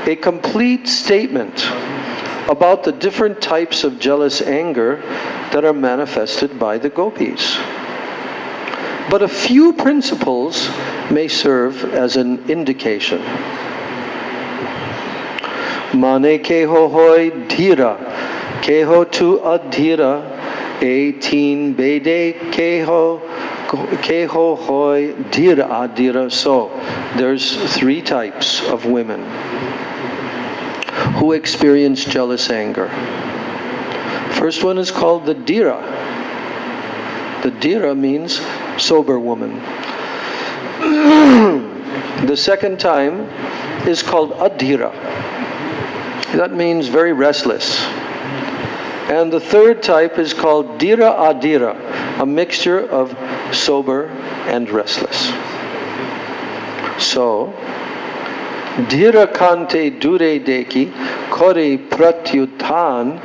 a complete statement about the different types of jealous anger that are manifested by the gopis. But a few principles may serve as an indication. Mane keho hoy dhira, keho tu adhira, E teen bede keho hoi dira adira. So there's 3 types of women who experience jealous anger. First one is called the dira. The dira means sober woman. The second time is called adhira. That means very restless. And the third type is called dira adira, a mixture of sober and restless. So, dhira kante dure deki kore pratyutan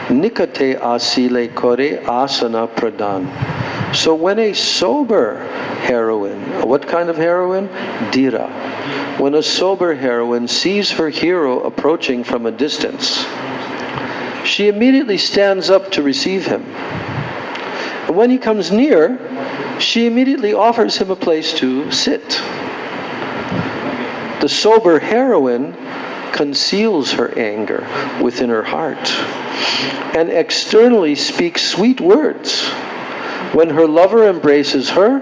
nikate asile kore asana pradan. So when a sober heroine, what kind of heroine? Dhira. When a sober heroine sees her hero approaching from a distance, she immediately stands up to receive him. And when he comes near, she immediately offers him a place to sit. The sober heroine conceals her anger within her heart and externally speaks sweet words. When her lover embraces her,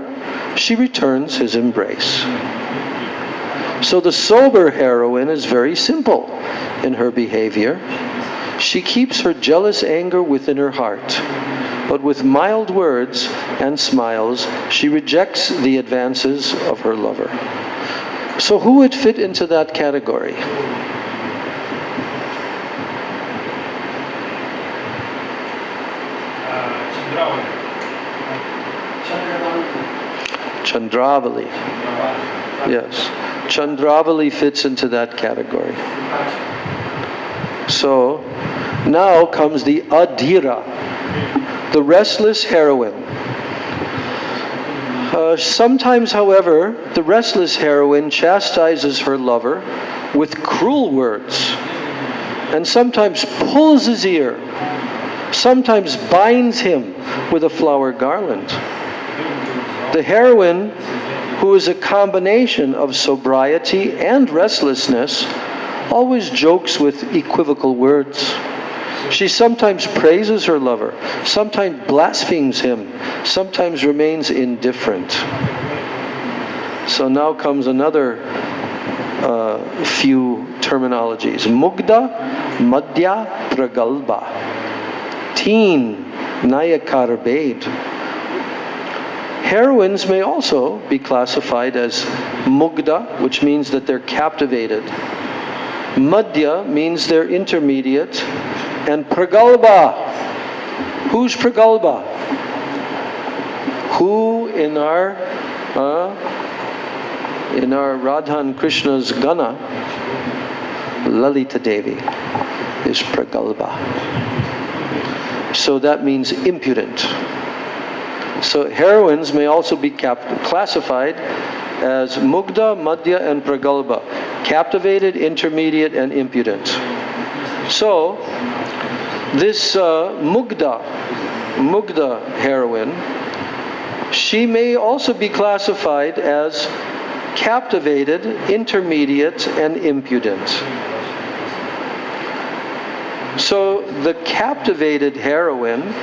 she returns his embrace. So the sober heroine is very simple in her behavior. She keeps her jealous anger within her heart, but with mild words and smiles, she rejects the advances of her lover. So who would fit into that category? Chandravali. Yes. Chandravali fits into that category. So now comes the adhira, the restless heroine. Sometimes, however, the restless heroine chastises her lover with cruel words, and sometimes pulls his ear, sometimes binds him with a flower garland. The heroine, who is a combination of sobriety and restlessness, always jokes with equivocal words. She sometimes praises her lover, sometimes blasphemes him, sometimes remains indifferent. So now comes another few terminologies. Mugdha, Madhya, Pragalba. Teen, Nayakar Bed. Heroines may also be classified as Mugdha, which means that they're captivated. Madhya means they're intermediate. And Pragalba. Who's Pragalba? Who in our Radha and Krishna's Gana, Lalita Devi is Pragalba. So that means impudent. So heroines may also be classified as Mugdha, Madhya, and Pragalba. Captivated, intermediate, and impudent. So this Mugdha heroine, she may also be classified as captivated, intermediate, and impudent. So the captivated heroine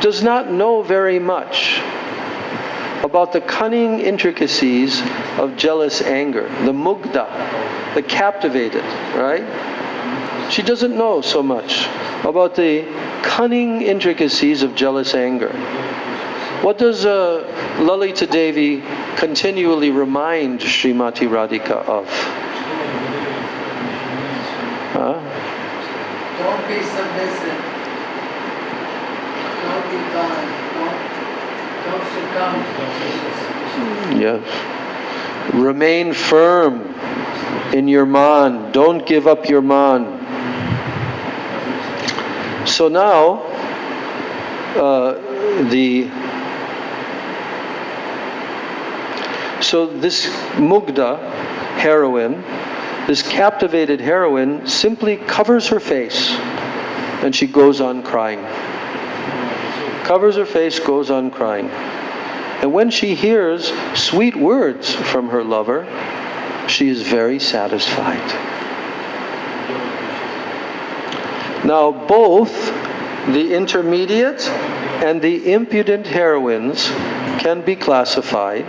does not know very much about the cunning intricacies of jealous anger. The Mugdha, the captivated, right? She doesn't know so much about the cunning intricacies of jealous anger. What does Lalita Devi continually remind Srimati Radhika of? Don't be submissive. Don't be kind. Don't succumb. Yes. Remain firm in your man. Don't give up your man. So now, this Mugdha heroine, this captivated heroine, simply covers her face and she goes on crying. Covers her face, goes on crying. And when she hears sweet words from her lover, she is very satisfied. Now both the intermediate And the impudent heroines can be classified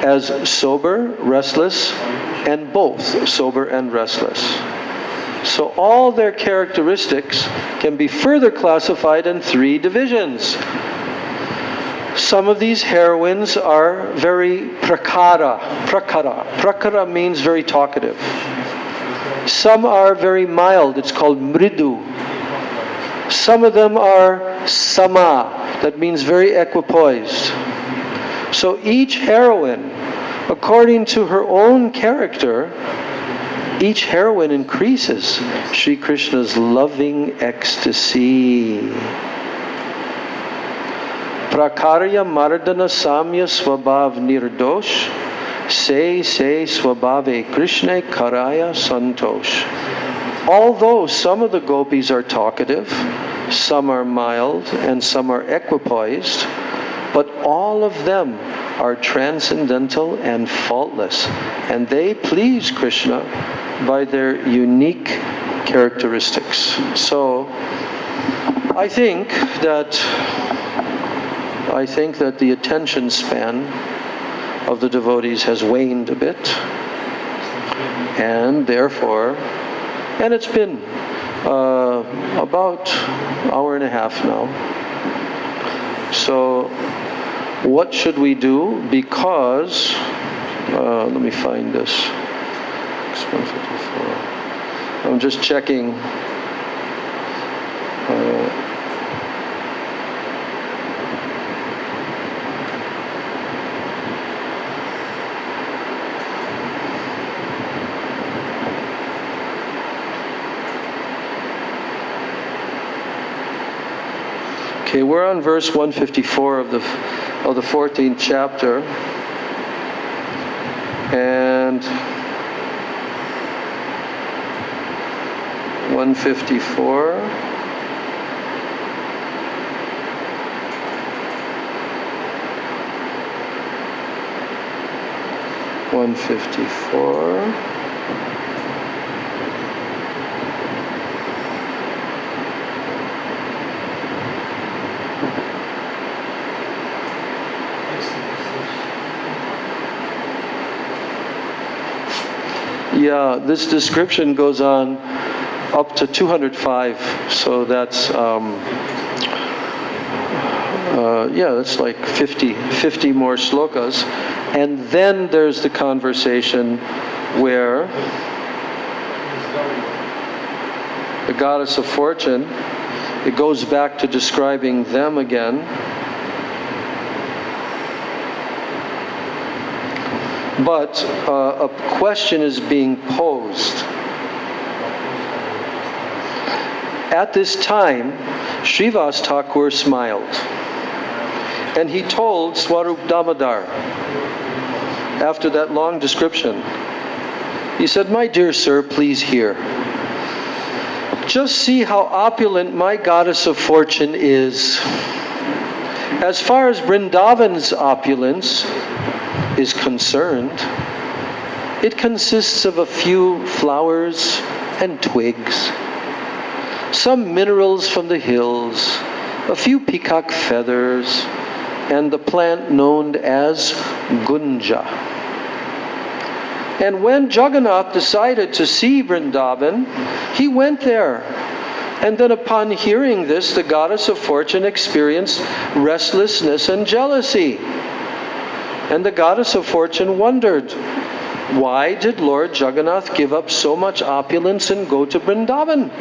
as sober, restless, and both sober and restless. So all their characteristics can be further classified in 3 divisions. Some of these heroines are very prakara. Prakara means very talkative. Some are very mild. It's called mridu. Some of them are sama. That means very equipoised. So each heroine, according to her own character, each heroine increases Sri Krishna's loving ecstasy. Prakarya mardana samya swabhav nirdosh se swabhave krishna karaya santosh. Although some of the gopis are talkative, some are mild, and some are equipoised, but all of them are transcendental and faultless, and they please Krishna by their unique characteristics. So I think that the attention span of the devotees has waned a bit, and therefore, and it's been about an hour and a half now. So what should we do? Because, let me find this. 154. I'm just checking. Okay, we're on verse 154 of the 14th chapter, and 154. Yeah, this description goes on up to 205, so that's that's like 50 more slokas. And then there's the conversation where the goddess of fortune, it goes back to describing them again. But a question is being posed. At this time, Srivas Thakur smiled, and he told Swarup Damodar, after that long description, he said, "My dear sir, please hear. Just see how opulent my goddess of fortune is. As far as Vrindavan's opulence is concerned, it consists of a few flowers and twigs, some minerals from the hills, a few peacock feathers, and the plant known as gunja. And when Jagannath decided to see Vrindavan, he went there. And then upon hearing this, the goddess of fortune experienced restlessness and jealousy. And the goddess of fortune wondered, why did Lord Jagannath give up so much opulence and go to Vrindavan?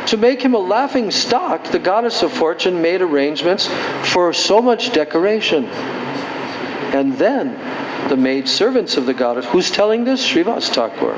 To make him a laughing stock, the goddess of fortune made arrangements for so much decoration. And then the maidservants of the goddess, who's telling this? Srivas Thakur.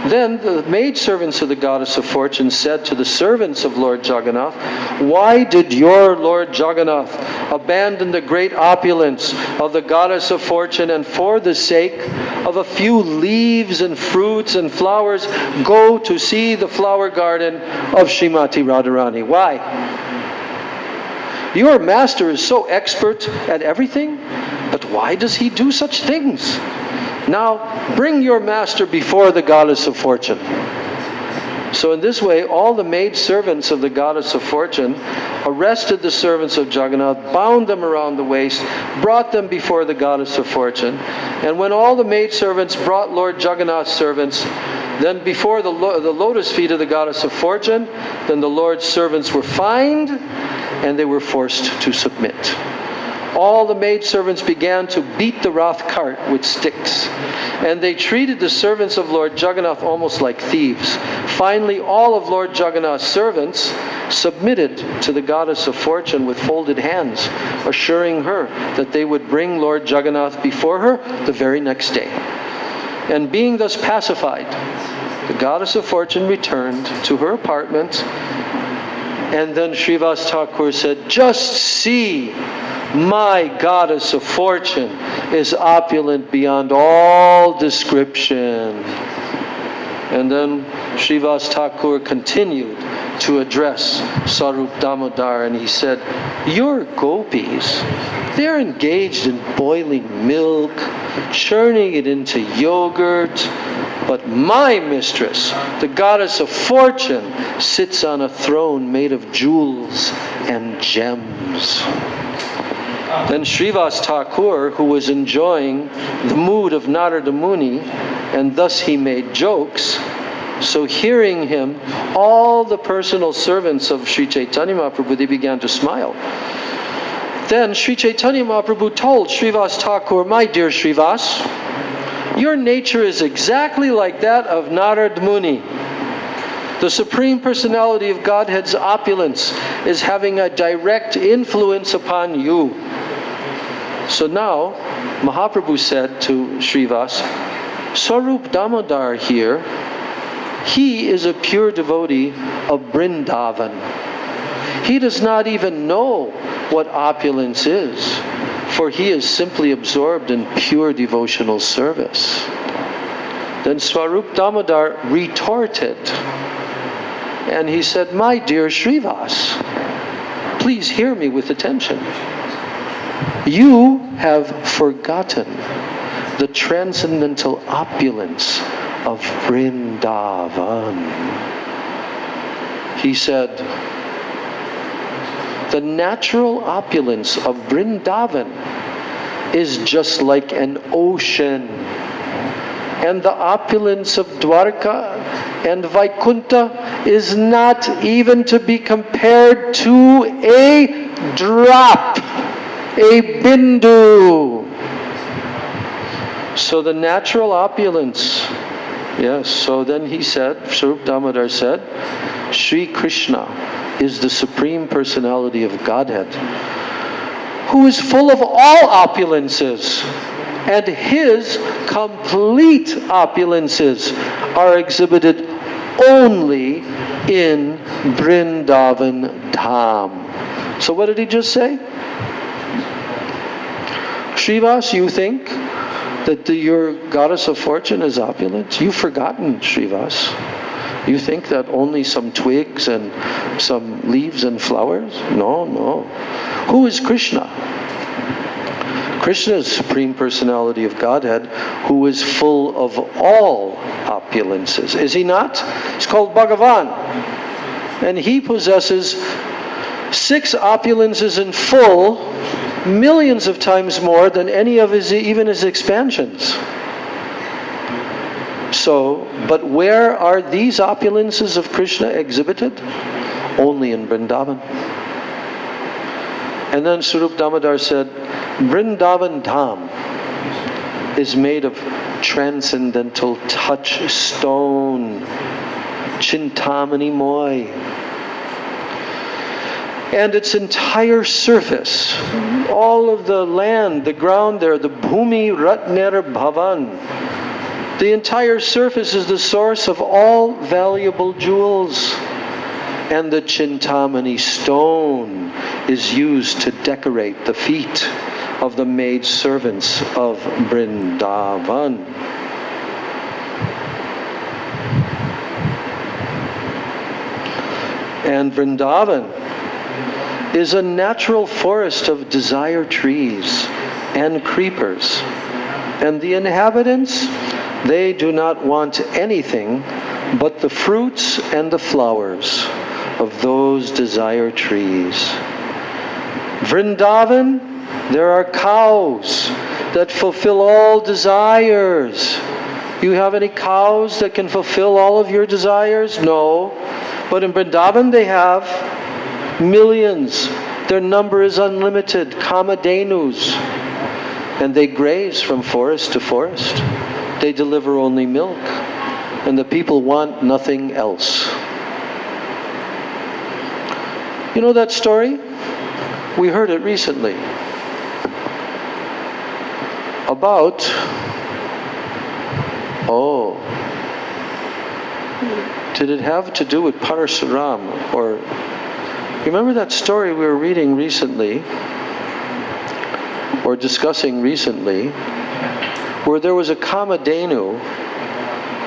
Then the maidservants of the goddess of fortune said to the servants of Lord Jagannath, why did your Lord Jagannath abandon the great opulence of the goddess of fortune and for the sake of a few leaves and fruits and flowers go to see the flower garden of Srimati Radharani? Why? Your master is so expert at everything, but why does he do such things? Now, bring your master before the goddess of fortune. So in this way, all the maid servants of the goddess of fortune arrested the servants of Jagannath, bound them around the waist, brought them before the goddess of fortune. And when all the maid servants brought Lord Jagannath's servants, then before the lotus feet of the goddess of fortune, then the Lord's servants were fined and they were forced to submit. All the maidservants began to beat the wrath cart with sticks, and they treated the servants of Lord Jagannath almost like thieves. Finally, all of Lord Jagannath's servants submitted to the goddess of fortune with folded hands, assuring her that they would bring Lord Jagannath before her the very next day. And being thus pacified, the goddess of fortune returned to her apartment, and then Srivas Thakur said, "Just see, my goddess of fortune is opulent beyond all description." And then Srivas Thakur continued to address Swarup Damodar, and he said, "Your gopis, they're engaged in boiling milk, churning it into yogurt, but my mistress, the goddess of fortune, sits on a throne made of jewels and gems." Then Srivas Thakur, who was enjoying the mood of Narada Muni, and thus he made jokes, so hearing him, all the personal servants of Sri Chaitanya Mahaprabhu, they began to smile. Then Sri Chaitanya Mahaprabhu told Srivas Thakur, "My dear Srivas, your nature is exactly like that of Narada Muni. The Supreme Personality of Godhead's opulence is having a direct influence upon you." So now, Mahaprabhu said to Srivas, "Swarup Damodar here, he is a pure devotee of Vrindavan. He does not even know what opulence is, for he is simply absorbed in pure devotional service." Then Swarup Damodar retorted, and he said, "My dear Srivas, please hear me with attention. You have forgotten the transcendental opulence of Vrindavan." He said, "The natural opulence of Vrindavan is just like an ocean, and the opulence of Dwarka and Vaikuntha is not even to be compared to a drop, a bindu." So the natural opulence, yes, so then he said, Swarup Damodar said, Sri Krishna is the Supreme Personality of Godhead, who is full of all opulences, and his complete opulences are exhibited only in Vrindavan Dham. So what did he just say? Srivas, you think that your goddess of fortune is opulent? You've forgotten, Srivas. You think that only some twigs and some leaves and flowers? No, no. Who is Krishna? Krishna is Supreme Personality of Godhead, who is full of all opulences. Is he not? He's called Bhagavan. And he possesses 6 opulences in full, millions of times more than any of even his expansions. So, but where are these opulences of Krishna exhibited? Only in Vrindavan. And then Swarup Damodar said, Vrindavan Dham is made of transcendental touchstone, Chintamani Moy. And its entire surface, all of the land, the ground there, the Bhumi Ratner Bhavan, the entire surface is the source of all valuable jewels. And the Chintamani stone is used to decorate the feet of the maid servants of Vrindavan. And Vrindavan is a natural forest of desire trees and creepers. And the inhabitants, they do not want anything but the fruits and the flowers of those desire trees. Vrindavan, there are cows that fulfill all desires. You have any cows that can fulfill all of your desires? No. But in Vrindavan they have millions. Their number is unlimited. Kamadhenus. And they graze from forest to forest. They deliver only milk. And the people want nothing else. You know that story? We heard it recently. About, did it have to do with Parasuram? Or, remember that story we were reading recently, or discussing recently, where there was a Kamadhenu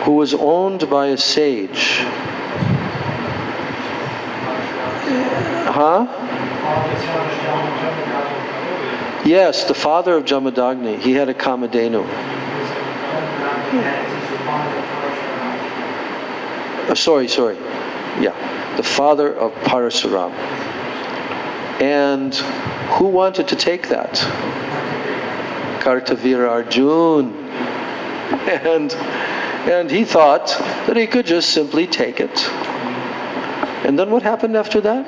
who was owned by a sage. Huh? Yes, the father of Jamadagni. He had a Kamadhenu. Sorry. Yeah, the father of Parasuram. And who wanted to take that? Kartavira Arjun. And he thought that he could just simply take it. And then what happened after that?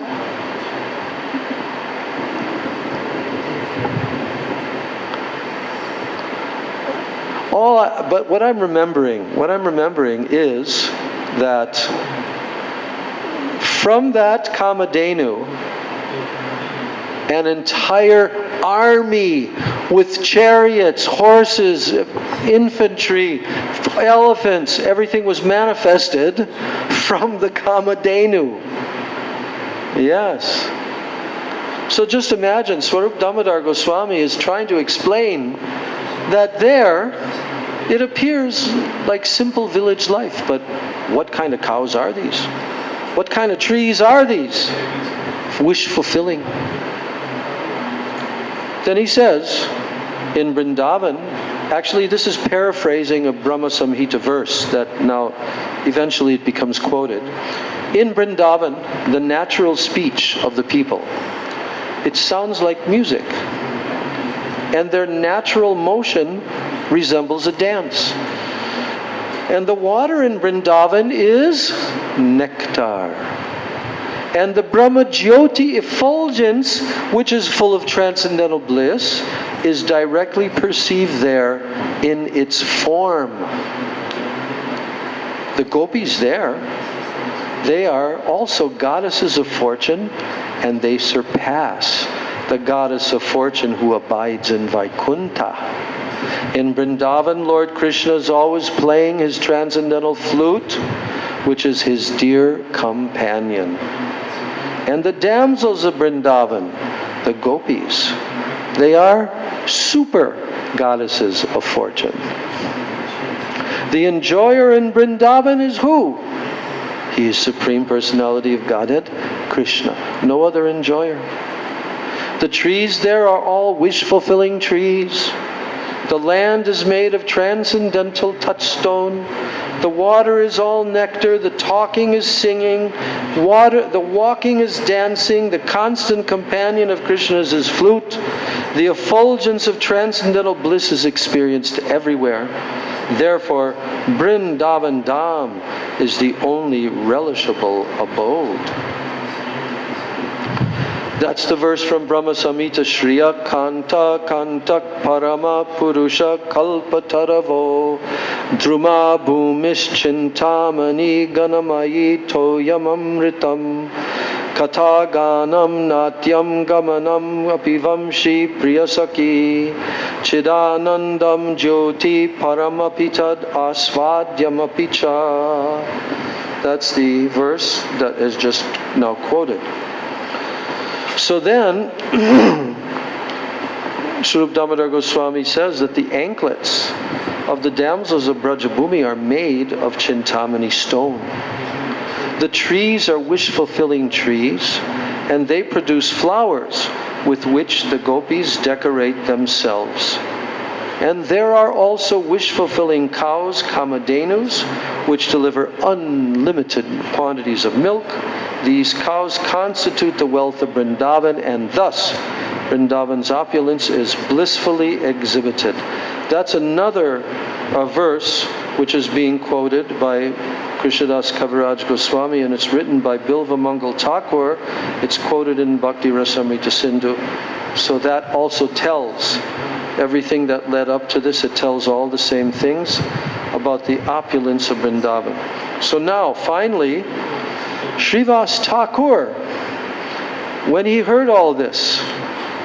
But what I'm remembering is that from that Kamadhenu, an entire army with chariots, horses, infantry, elephants, everything was manifested from the Kamadhenu. Yes. So just imagine, Swarup Damodar Goswami is trying to explain that there, it appears like simple village life, but what kind of cows are these? What kind of trees are these? Wish-fulfilling. Then he says, in Vrindavan, actually this is paraphrasing a Brahma Samhita verse that now eventually it becomes quoted. In Vrindavan, the natural speech of the people, it sounds like music. And their natural motion resembles a dance. And the water in Vrindavan is nectar. And the Brahma Jyoti effulgence, which is full of transcendental bliss, is directly perceived there in its form. The gopis there, they are also goddesses of fortune, and they surpass the goddess of fortune who abides in Vaikuntha. In Vrindavan, Lord Krishna is always playing his transcendental flute, which is his dear companion. And the damsels of Vrindavan, the gopis, they are super goddesses of fortune. The enjoyer in Vrindavan is who? He is Supreme Personality of Godhead, Krishna. No other enjoyer. The trees there are all wish-fulfilling trees. The land is made of transcendental touchstone. The water is all nectar. The talking is singing. The walking is dancing. The constant companion of Krishna is his flute. The effulgence of transcendental bliss is experienced everywhere. Therefore, Vrindavan Dham is the only relishable abode. That's the verse from Brahma Samhita. Shriya Kanta Kantak Parama Purusha Kalpataravo Druma Bhumish Chintamani Ganamayi Toyamamritam Kataganam Natyam Gamanam Apivamshi Priyasaki Chidanandam Jyoti Paramapitad Asvadyamapicha. That's the verse that is just now quoted. So then, Swarup Damodar Goswami says that the anklets of the damsels of Brajabhumi are made of Chintamani stone. The trees are wish-fulfilling trees, and they produce flowers with which the gopis decorate themselves. And there are also wish-fulfilling cows, kamadhenus, which deliver unlimited quantities of milk. These cows constitute the wealth of Vrindavan, and thus Vrindavan's opulence is blissfully exhibited. That's another verse which is being quoted by Krishnadas Kaviraj Goswami, and it's written by Bilva Mangal Thakur. It's quoted in Bhakti Rasamrita Sindhu. So that also tells everything that led up to this. It tells all the same things about the opulence of Vrindavan. So now, finally, Srivas Thakur, when he heard all this,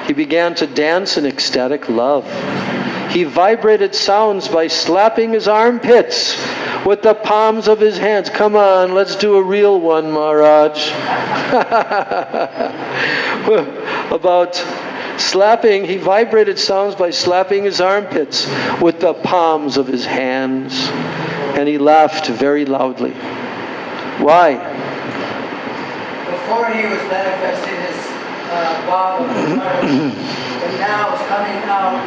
he began to dance in ecstatic love. He vibrated sounds by slapping his armpits with the palms of his hands. Come on, let's do a real one, Maharaj. About slapping, he vibrated sounds by slapping his armpits with the palms of his hands. And he laughed very loudly. Why? Before he was manifesting his ball of and now it's coming out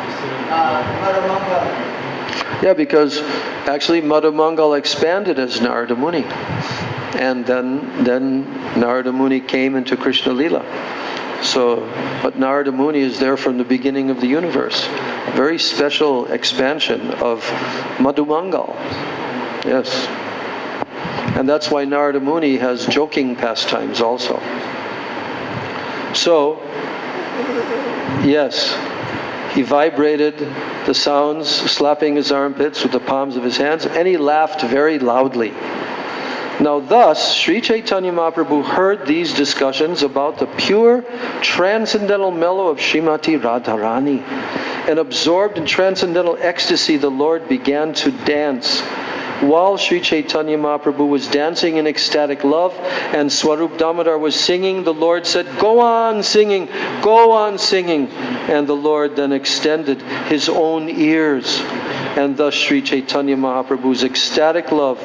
Madhamangal. Yeah, because actually Madhamangal expanded as Narada Muni. And then Narada Muni came into Krishna Lila. So, but Narada Muni is there from the beginning of the universe. Very special expansion of Madhumangal. Yes. And that's why Narada Muni has joking pastimes also. So, yes, he vibrated the sounds, slapping his armpits with the palms of his hands, and he laughed very loudly. Now thus, Sri Chaitanya Mahaprabhu heard these discussions about the pure transcendental mellow of Srimati Radharani, and absorbed in transcendental ecstasy, the Lord began to dance. While Sri Chaitanya Mahaprabhu was dancing in ecstatic love and Swarup Damodar was singing, the Lord said, "Go on singing, go on singing." And the Lord then extended his own ears. And thus Sri Chaitanya Mahaprabhu's ecstatic love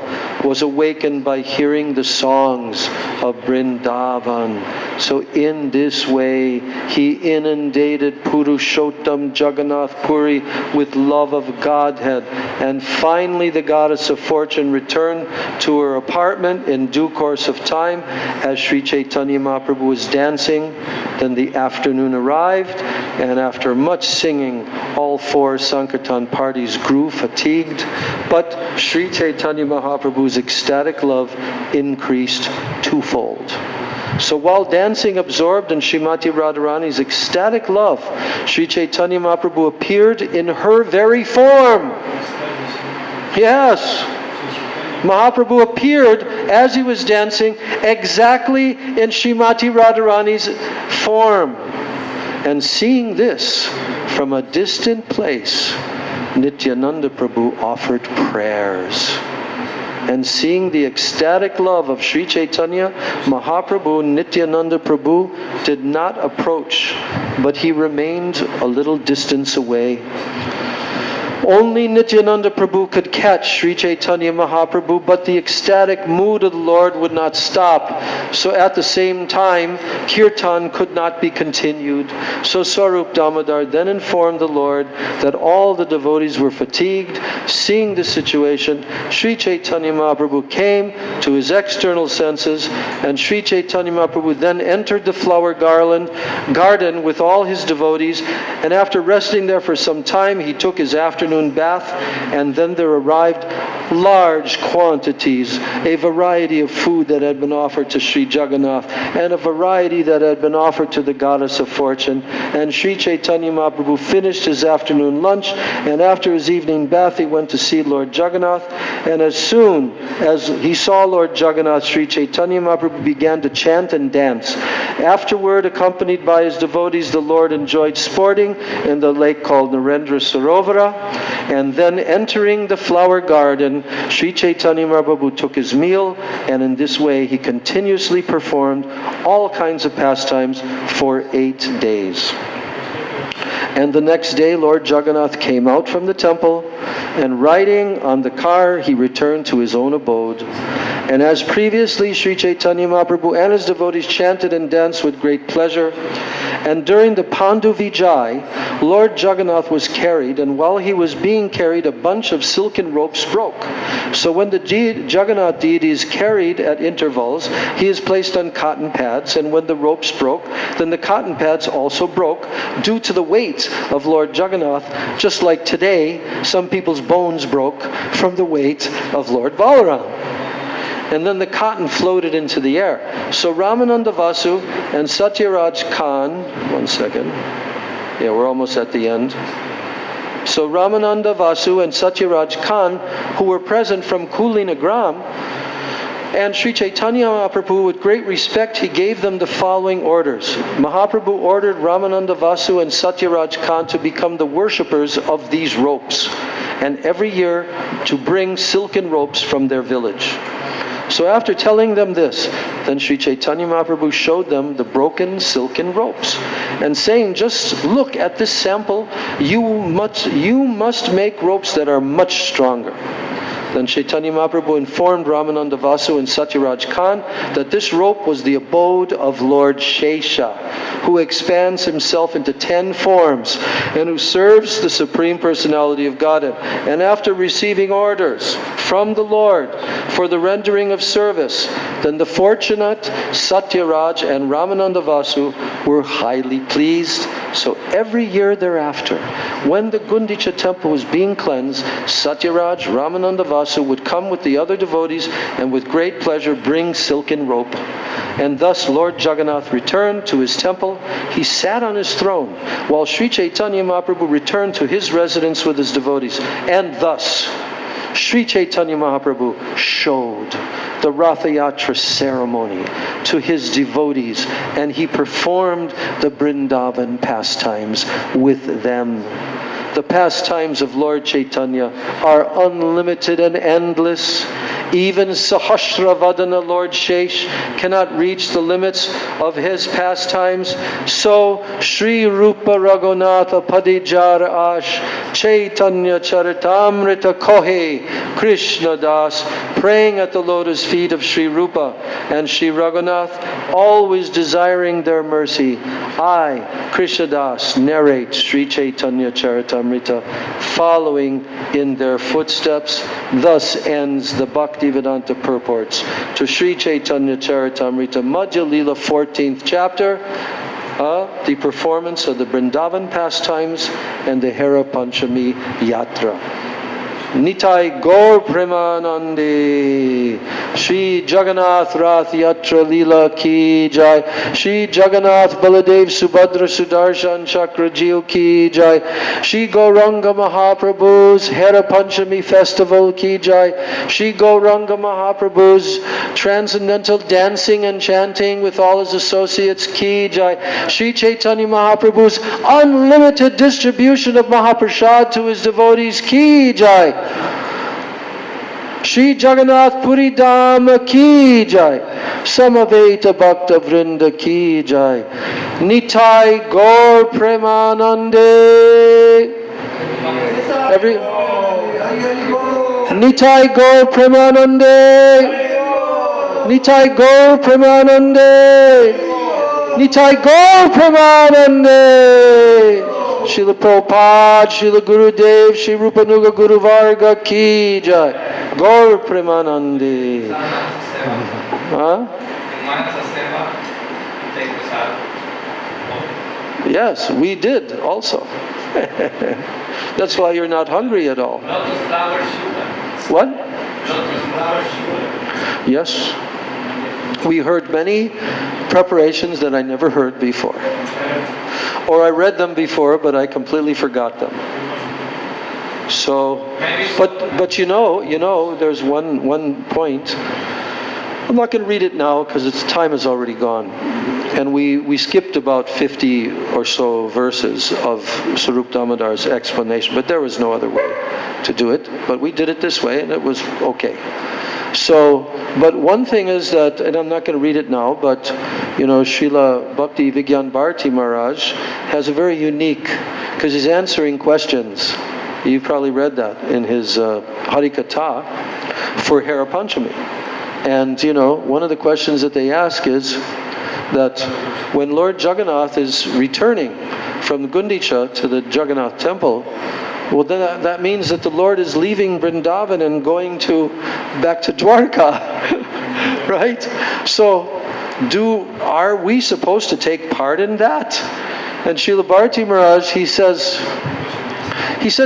was awakened by hearing the songs of Vrindavan. So in this way, he inundated Purushottam Jagannath Puri with love of Godhead. And finally the goddess of fortune returned to her apartment in due course of time. As Sri Chaitanya Mahaprabhu was dancing, then the afternoon arrived, and after much singing, all four Sankirtan parties grew fatigued, but Sri Chaitanya Mahaprabhu's ecstatic love increased twofold. So while dancing absorbed in Srimati Radharani's ecstatic love, Sri Chaitanya Mahaprabhu appeared in her very form. Yes. Mahaprabhu appeared as he was dancing exactly in Srimati Radharani's form. And seeing this from a distant place, Nityananda Prabhu offered prayers. And seeing the ecstatic love of Sri Chaitanya Mahaprabhu, Nityananda Prabhu did not approach, but he remained a little distance away. Only Nityananda Prabhu could catch Sri Chaitanya Mahaprabhu, but the ecstatic mood of the Lord would not stop. So at the same time, Kirtan could not be continued. So Swarup Damodar then informed the Lord that all the devotees were fatigued. Seeing the situation, Sri Chaitanya Mahaprabhu came to his external senses, and Sri Chaitanya Mahaprabhu then entered the flower garden with all his devotees, and after resting there for some time, he took his afternoon bath, and then there arrived large quantities, a variety of food that had been offered to Sri Jagannath, and a variety that had been offered to the goddess of fortune. And Sri Chaitanya Mahaprabhu finished his afternoon lunch, and after his evening bath he went to see Lord Jagannath, and as soon as he saw Lord Jagannath, Sri Chaitanya Mahaprabhu began to chant and dance. Afterward, accompanied by his devotees, the Lord enjoyed sporting in the lake called Narendra Sarovara, and then entering the flower garden, Sri Chaitanya Mahaprabhu took his meal, and in this way he continuously performed all kinds of pastimes for 8 days. And the next day Lord Jagannath came out from the temple, and riding on the car he returned to his own abode. And as previously, Sri Chaitanya Mahaprabhu and his devotees chanted and danced with great pleasure. And during the Pandu Vijay, Lord Jagannath was carried, and while he was being carried, a bunch of silken ropes broke. So when the Jagannath deity is carried at intervals, he is placed on cotton pads, and when the ropes broke, then the cotton pads also broke due to the weight of Lord Jagannath, just like today, some people's bones broke from the weight of Lord Balaram. And then the cotton floated into the air. So Ramananda Vasu and Satyaraj Khan, one second. Yeah, we're almost at the end. So Ramananda Vasu and Satyaraj Khan, who were present from Kulinagram, and Sri Chaitanya Mahaprabhu, with great respect, he gave them the following orders. Mahaprabhu ordered Ramananda Vasu and Satyaraj Khan to become the worshippers of these ropes, and every year to bring silken ropes from their village. So after telling them this, then Sri Chaitanya Mahaprabhu showed them the broken silken ropes, and saying, just look at this sample, you must make ropes that are much stronger. Then Chaitanya Mahaprabhu informed Ramananda Vasu and Satyaraj Khan that this rope was the abode of Lord Shesha, who expands himself into 10 forms and who serves the Supreme Personality of Godhead. And after receiving orders from the Lord for the rendering of service, then the fortunate Satyaraj and Ramananda Vasu were highly pleased. So every year thereafter, when the Gundicha temple was being cleansed, Satyaraj, Ramananda Vasu would come with the other devotees and with great pleasure bring silken rope. And thus Lord Jagannath returned to his temple. He sat on his throne while Sri Chaitanya Mahaprabhu returned to his residence with his devotees. And thus Sri Chaitanya Mahaprabhu showed the Ratha Yatra ceremony to his devotees, and he performed the Vrindavan pastimes with them. The pastimes of Lord Chaitanya are unlimited and endless. Even Sahasravadana Lord Shesh cannot reach the limits of his pastimes. So Sri Rupa Raghunatha Padijara Ash Chaitanya Charitamrita Kohe Krishna Das, praying at the lotus feet of Sri Rupa and Sri Raghunath, always desiring their mercy, I, Krishna Das, narrate Sri Chaitanya Charitamrita, following in their footsteps. Thus ends the Bhaktivedanta purports to Sri Chaitanya Charitamrita, Madhya Lila 14th chapter, the performance of the Vrindavan pastimes and the Hera Panchami Yatra. Nitai Gaur Premanande, Shri Jagannath Rath Yatra Leela Ki Jai, Shri Jagannath Baladev Subhadra Sudarshan Chakra Jio Ki Jai, Shri Gauranga Mahaprabhu's Hera Panchami Festival Ki Jai, Shri Gauranga Mahaprabhu's transcendental dancing and chanting with all his associates Ki Jai, Shri Chaitanya Mahaprabhu's unlimited distribution of Mahaprasad to his devotees Ki Jai, Shri Jagannath Puri Dham Ki Jai, Samaveta Bhakta Vrinda Ki Jai, Nitai Gaur Premanande. Nitai Gaur Premanande, Nitai Gaur Premanande, Nitai Gaur Premanande. Srila Prabhupada, Srila Gurudev, Sri Rupanuga Guru Varga Ki Jai, Gaur Premanande. Yes, we did also. That's why you're not hungry at all. What? Yes. We heard many preparations that I never heard before. Or I read them before, but I completely forgot them. So, but you know, there's one point. I'm not going to read it now because its time is already gone. And we skipped about 50 or so verses of Sarup Damodar's explanation, but there was no other way to do it. But we did it this way, and it was okay. So, but one thing is that, and I'm not going to read it now, but, you know, Srila Bhakti Vigyan Bharati Maharaj has a very unique, because he's answering questions. You've probably read that in his Harikatha for Hera Panchami. And, you know, one of the questions that they ask is that when Lord Jagannath is returning from Gundicha to the Jagannath temple, well, then that means that the Lord is leaving Vrindavan and going back to Dwarka, right? So, are we supposed to take part in that? And Srila Bharati Maharaj, he says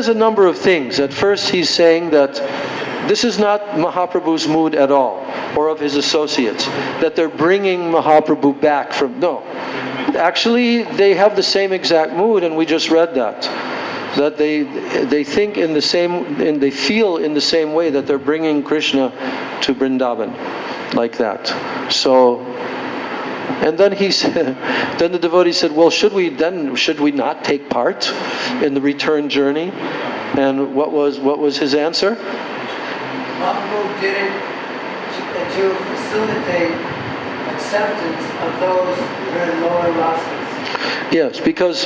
a number of things. At first, he's saying that this is not Mahaprabhu's mood at all, or of his associates, that they're bringing Mahaprabhu back from. No, actually, they have the same exact mood, and we just read that. That they think in the same, and they feel in the same way that they're bringing Krishna to Vrindavan, like that. So, and then he said, then the devotee said, well, should we not take part in the return journey? And what was his answer? Mahaprabhu did it to facilitate acceptance of those who are in lower rasas. Yes, because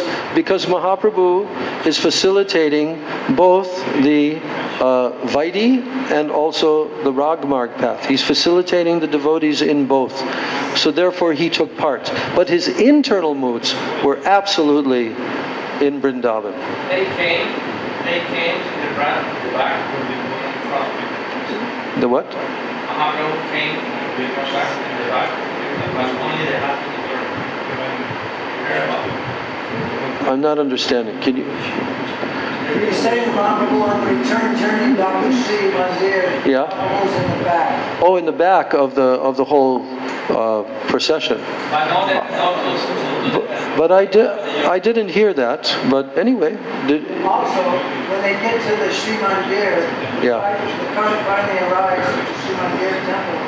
Mahaprabhu is facilitating both the Vaidhi and also the Ragmarg path. He's facilitating the devotees in both. So therefore he took part. But his internal moods were absolutely in Vrindavan. They came to the back in front. The what? Mahaprabhu came to the back in the back. It was only the half of I'm not understanding. Can you? You're saying Mahaprabhu on the return journey, Dr. C. Mandir, Yeah. Mahaprabhu's in the back. Oh, in the back of the whole procession. But I didn't hear that. But anyway, Also, when they get to the Sri Mandir, Yeah. the cart finally arrives at the Sri Mandir temple.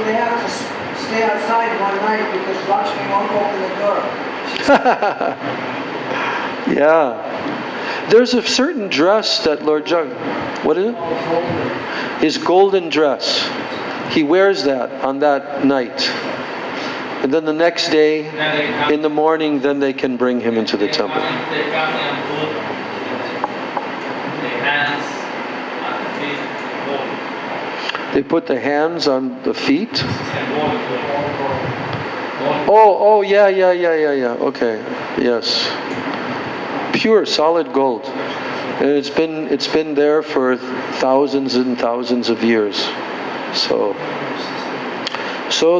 They have to stay outside one night because Lakshmi won't open the door. Yeah. There's a certain dress that Lord Jagannath, what is it? His golden dress. He wears that on that night. And then the next day, in the morning, then they can bring him into the temple. They come and put the hands on the feet. They put the hands on the feet. And Oh, yeah. Okay, yes. Pure, solid gold. And it's been there for thousands and thousands of years. So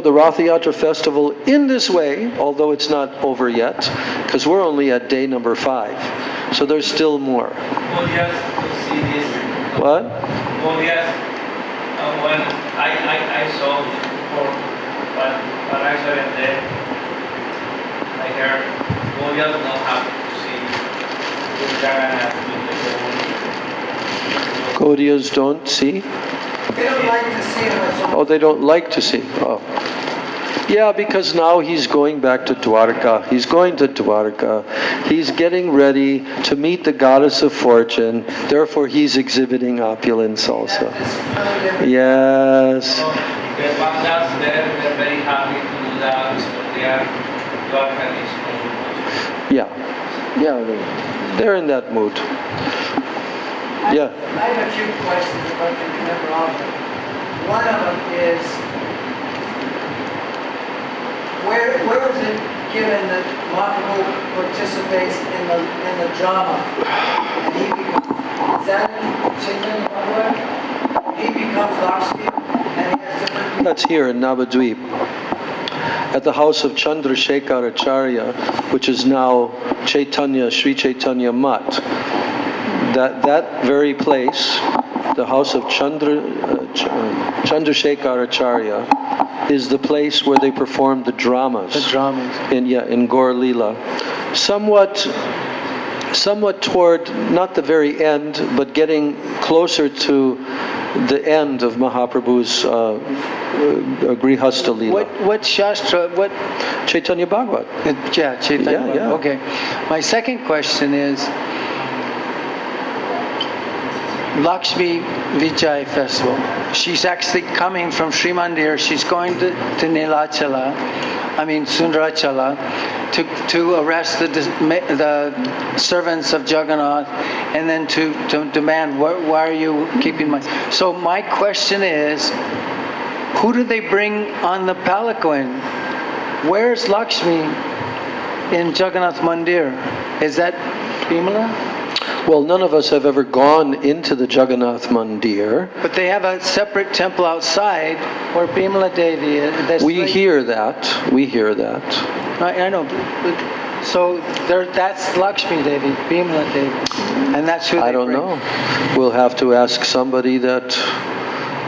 the Ratha Yatra festival in this way, although it's not over yet, because we're only at day number 5. So there's still more. What? Oh yes, when I saw before, but I saw it there, I heard, well, you don't have to see Jagannath with the Gaudiyas don't see? They don't like to see him. Oh, they don't like to see. Oh. Yeah, because now he's going back to Dwarka. He's going to Dwarka. He's getting ready to meet the goddess of fortune. Therefore, he's exhibiting opulence also. Yes. The ones that's there, they're very happy to do that, but they are Yeah, they're in that mood. Yeah. I have a few questions if I can remember all of them. One of them is, where is it given that Mahaprabhu participates in the drama? And he becomes, is that in Chaitanya Bhagavat? He becomes Lakshmi and he has different... That's here in Navadvip, at the house of Chandrasekhar Acharya, which is now Sri Chaitanya Mat. That very place, the house of Chandrasekhar Acharya, is the place where they perform the dramas. The dramas. In Gaur Leela. Somewhat toward, not the very end, but getting closer to the end of Mahaprabhu's Grihastha Leela. What Shastra, what... Chaitanya Bhagavat. Yeah, Chaitanya Yeah, yeah. Okay. My second question is, Lakshmi Vijay Festival. She's actually coming from Sri Mandir. She's going to Sundarachala, to arrest the servants of Jagannath, and then to demand, why are you keeping my... So my question is, who do they bring on the palanquin? Where's Lakshmi in Jagannath Mandir? Is that Bimala? Well, none of us have ever gone into the Jagannath Mandir. But they have a separate temple outside where Bimala Devi is. We hear that. We hear that. I know. So that's Lakshmi Devi, Bimala Devi. And that's who they I don't bring. know. We'll have to ask somebody that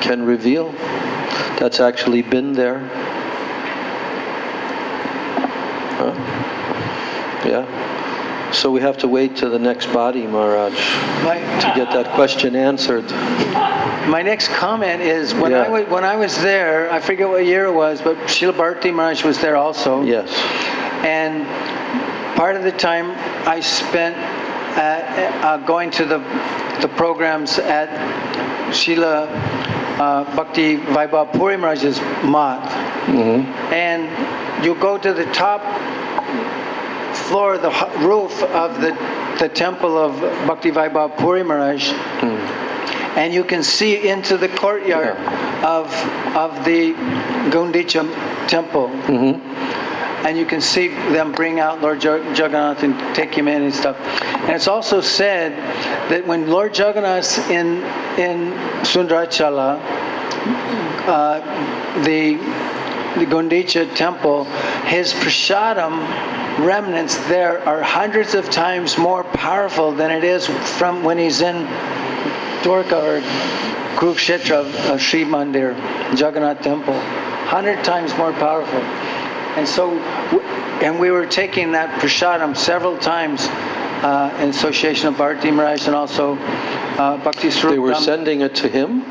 can reveal. That's actually been there. Huh? Yeah. So we have to wait to the next body, Maharaj, to get that question answered. My next comment is, when I was there, I forget what year it was, but Srila Bharati Maharaj was there also. Yes. And part of the time I spent going to the programs at Srila Bhakti Vaibhav Puri Maharaj's mat. Mm-hmm. And you go to the top floor, the roof of the temple of Bhakti Vaibhav Puri Maharaj, and you can see into the courtyard of the Gundicha temple. Mm-hmm. And you can see them bring out Lord Jagannath and take him in and stuff. And it's also said that when Lord Jagannath's in Sundarachala, the Gundicha temple, his prasadam remnants there are hundreds of times more powerful than it is from when he's in Dwarka or Kurukshetra, Sri Mandir, Jagannath temple. 100 times more powerful. And so, and we were taking that prasadam several times in association of Bharati Maharaj and also Bhakti Swarup. They were sending it to him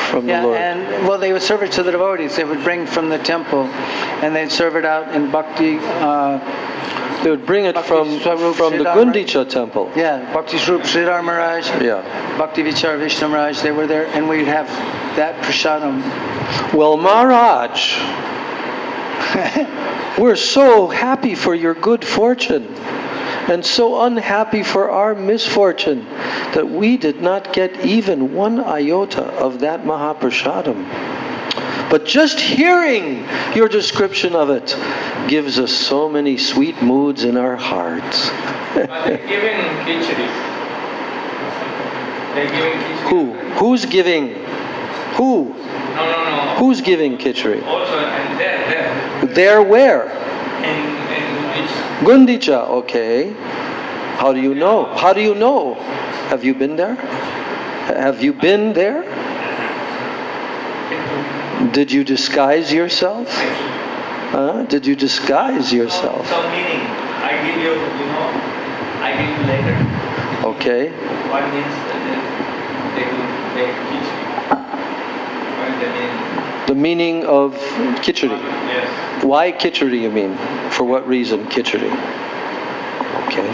from the Lord. And well, they would serve it to the devotees. They would bring from the temple, and they'd serve it out in Bhakti. They would bring it from the Gundicha temple. Yeah, Bhakti Swarup Sridhar Maharaj. Yeah. Bhakti Vichar Vishnu Maharaj. They were there, and we'd have that prasadam. Well, Maharaj, we're so happy for your good fortune and so unhappy for our misfortune that we did not get even one iota of that Mahaprasadam. But just hearing your description of it gives us so many sweet moods in our hearts. But they're giving khichdi. They're giving khichdi. Who? Who's giving? Who? No. Who's giving khichdi? Also, and there. There where? In Gundicha, okay. How do you know? How do you know? Have you been there? Have you been there? Did you disguise yourself? Did you disguise yourself? So meaning, I give you, I give you later. Okay. What means that they teach me? What is the meaning? The meaning of khichdi. Yes. Why khichdi, you mean? For what reason khichdi? Okay.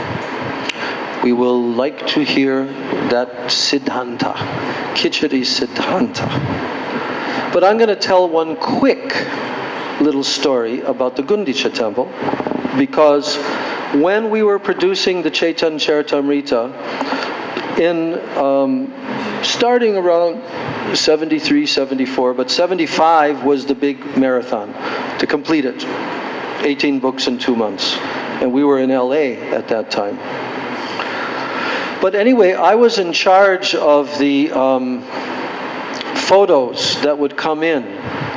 We will like to hear that siddhanta. Khichdi siddhanta. But I'm going to tell one quick little story about the Gundicha temple, because when we were producing the Chaitanya Charitamrita in starting around 73, 74, but 75 was the big marathon to complete it. 18 books in 2 months. And we were in LA at that time. But anyway, I was in charge of the photos that would come in.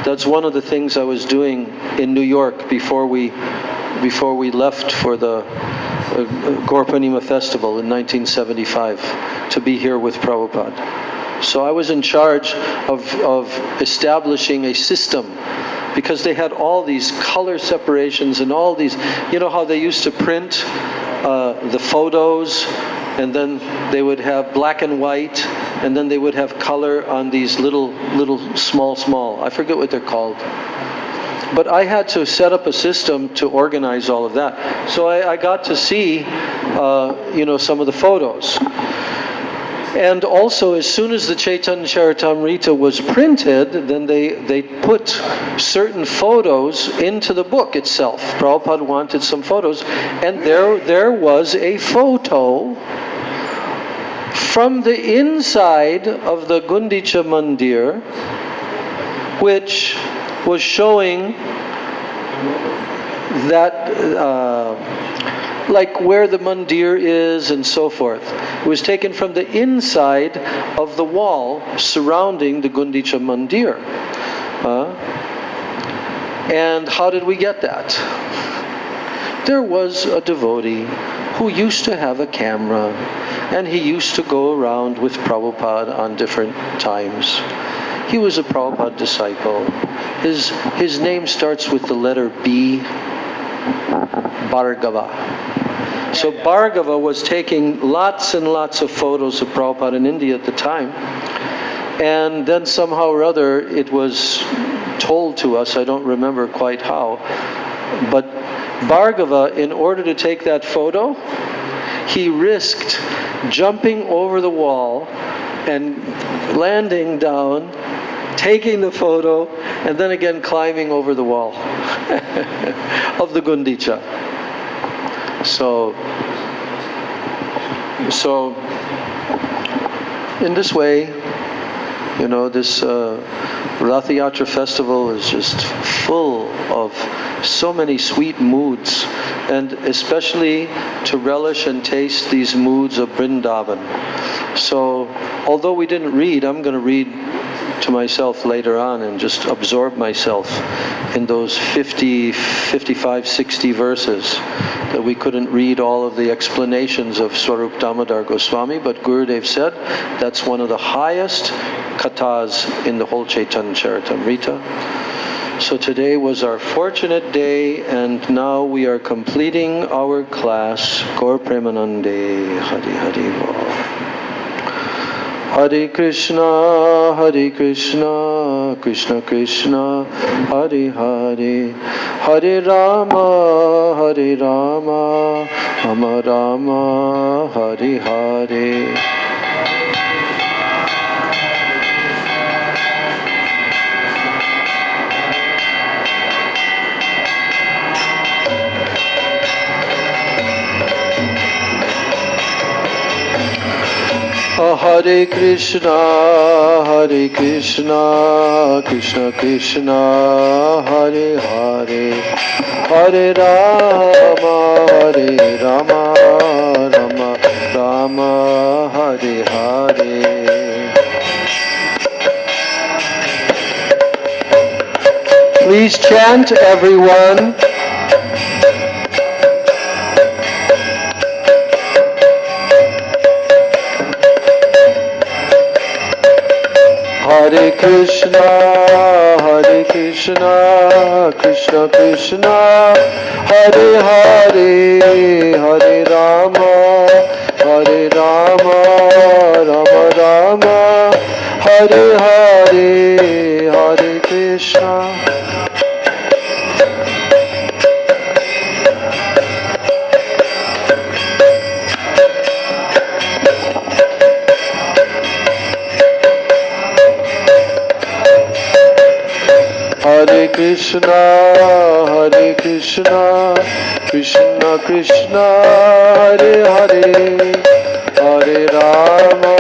That's one of the things I was doing in New York before we left for the Gaur-Purnima festival in 1975 to be here with Prabhupada. So I was in charge of establishing a system, because they had all these color separations and all these, you know how they used to print the photos, and then they would have black and white, and then they would have color on these little small, I forget what they're called. But I had to set up a system to organize all of that. So I got to see, some of the photos. And also, as soon as the Chaitanya Charitamrita was printed, then they put certain photos into the book itself. Prabhupada wanted some photos, and there was a photo from the inside of the Gundicha Mandir, which was showing that like where the mandir is and so forth. It was taken from the inside of the wall surrounding the Gundicha Mandir. And how did we get that? There was a devotee who used to have a camera, and he used to go around with Prabhupada on different times. He was a Prabhupada disciple. His name starts with the letter B, Bhargava. So Bhargava was taking lots and lots of photos of Prabhupada in India at the time. And then somehow or other it was told to us, I don't remember quite how, but Bhargava, in order to take that photo, he risked jumping over the wall and landing down, taking the photo, and then again climbing over the wall of the Gundicha. So in this way, you know, this Rath Yatra festival is just full of so many sweet moods, and especially to relish and taste these moods of Vrindavan. So, although we didn't read, I'm going to read to myself later on and just absorb myself in those 50, 55, 60 verses. That we couldn't read all of the explanations of Swarup Damodar Goswami, but Gurudev said that's one of the highest kathas in the whole Chaitanya Charitamrita. So today was our fortunate day, and now we are completing our class. Gaur Premanande, Hari Hari Bol. Hare Krishna, Krishna Krishna, Hare Hare, Hare Rama, Rama Rama, Hare Hare. Hare Krishna, Krishna Krishna, Hare Hare, Hare Rama, Rama Rama, Hare Hare. Please chant, everyone. Hare Krishna, Krishna Krishna, Hare Hare, Hare Rama, Rama Rama, Hare Hare, Hare Krishna. Hare Krishna, Krishna Krishna, Hare Hare, Hare Rama,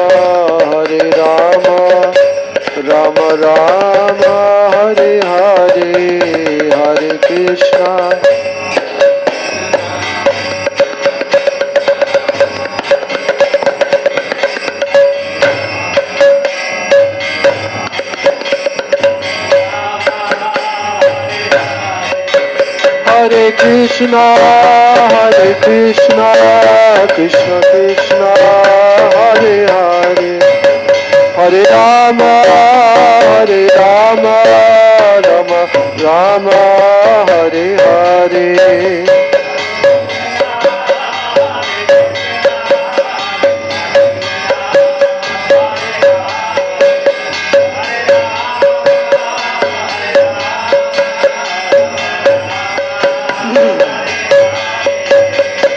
Rama Rama, Hare Hare, Hare Krishna. Hare Krishna, Krishna Krishna, Hare Hare, Hare Rama, Rama Rama, Hare Hare.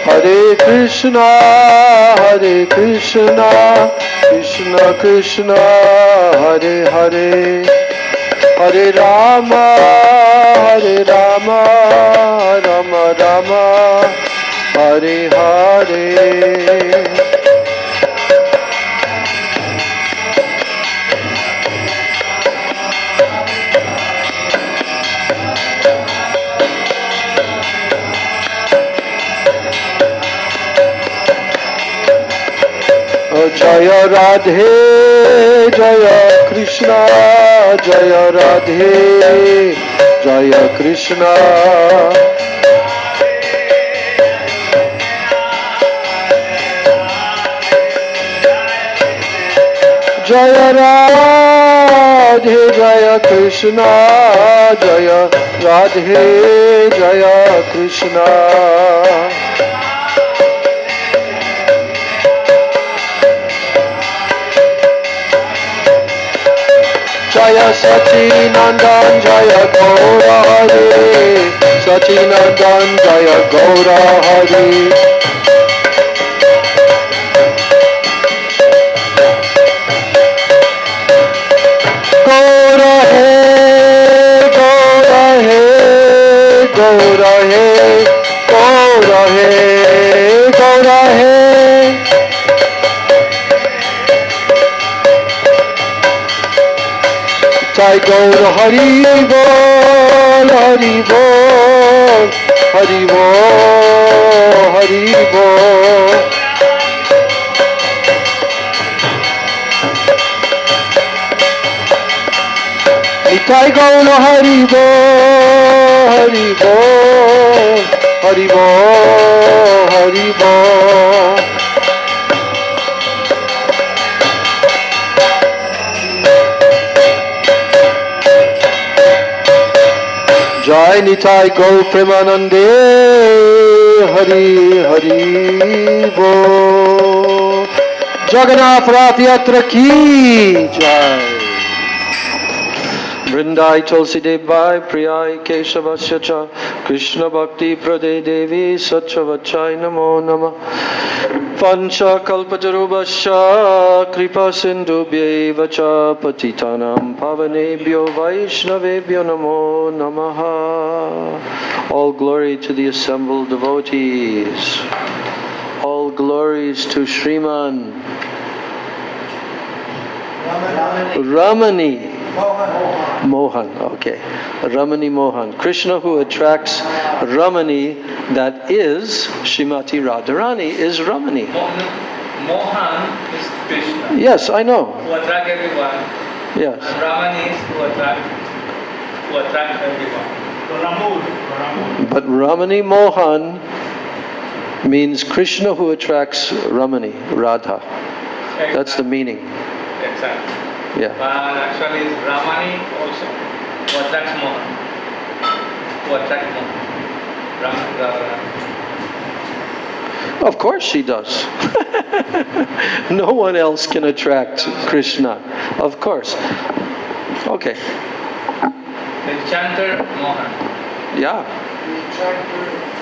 Hare Krishna, Krishna Krishna Krishna Hare Hare Hare Rama Rama Rama Hare Hare. Jaya Radhe Jaya Krishna Jaya Radhe Jaya Krishna Jaya Radhe Jaya Krishna Jaya Radhe Jaya Krishna. Jaya Sachinandan Jaya Gaura Hari Sachinandan Jaya Gaura Hari. Gaura Hai Gaura Hai Gaura Hai Gaura Hai Gaura Hai. Jai Gaura Hari Bol Hari Bol Hari Bol Hari Bol. Nitai Gaura Hari Bol Hari Bol Hari Bol Hari Bol. Jai Nitai Gaur Premanande Hari Hari Bo. Jagannath Rath Yatra Ki Jai. Vrindai Tulsi Devai Priyai Keshavasya Cha Krishna Bhakti Prade Devi Satchavachai Namo Namah. Pancha Kalpatarubhasya Kripa Sindhubhyeva Cha Patitanam Pavanebhyo Vaishnavebhyo Namo Namaha. All glory to the assembled devotees. All glories to Sriman Ramani Mohan, okay. Ramani Mohan. Krishna who attracts Ramani, that is Shrimati Radharani, is Ramani. Mohan is Krishna. Yes, I know. Who attract everyone. Yes. And Ramani is who attract everyone. Ramud. But Ramani Mohan means Krishna who attracts Ramani, Radha. That's the meaning. Exactly. Yeah. But actually it's Ramani also who attracts Mohan. Who attracts Mohan. Of course she does. No one else can attract Krishna. Of course. Okay. The chanter Mohan. Yeah. The attractor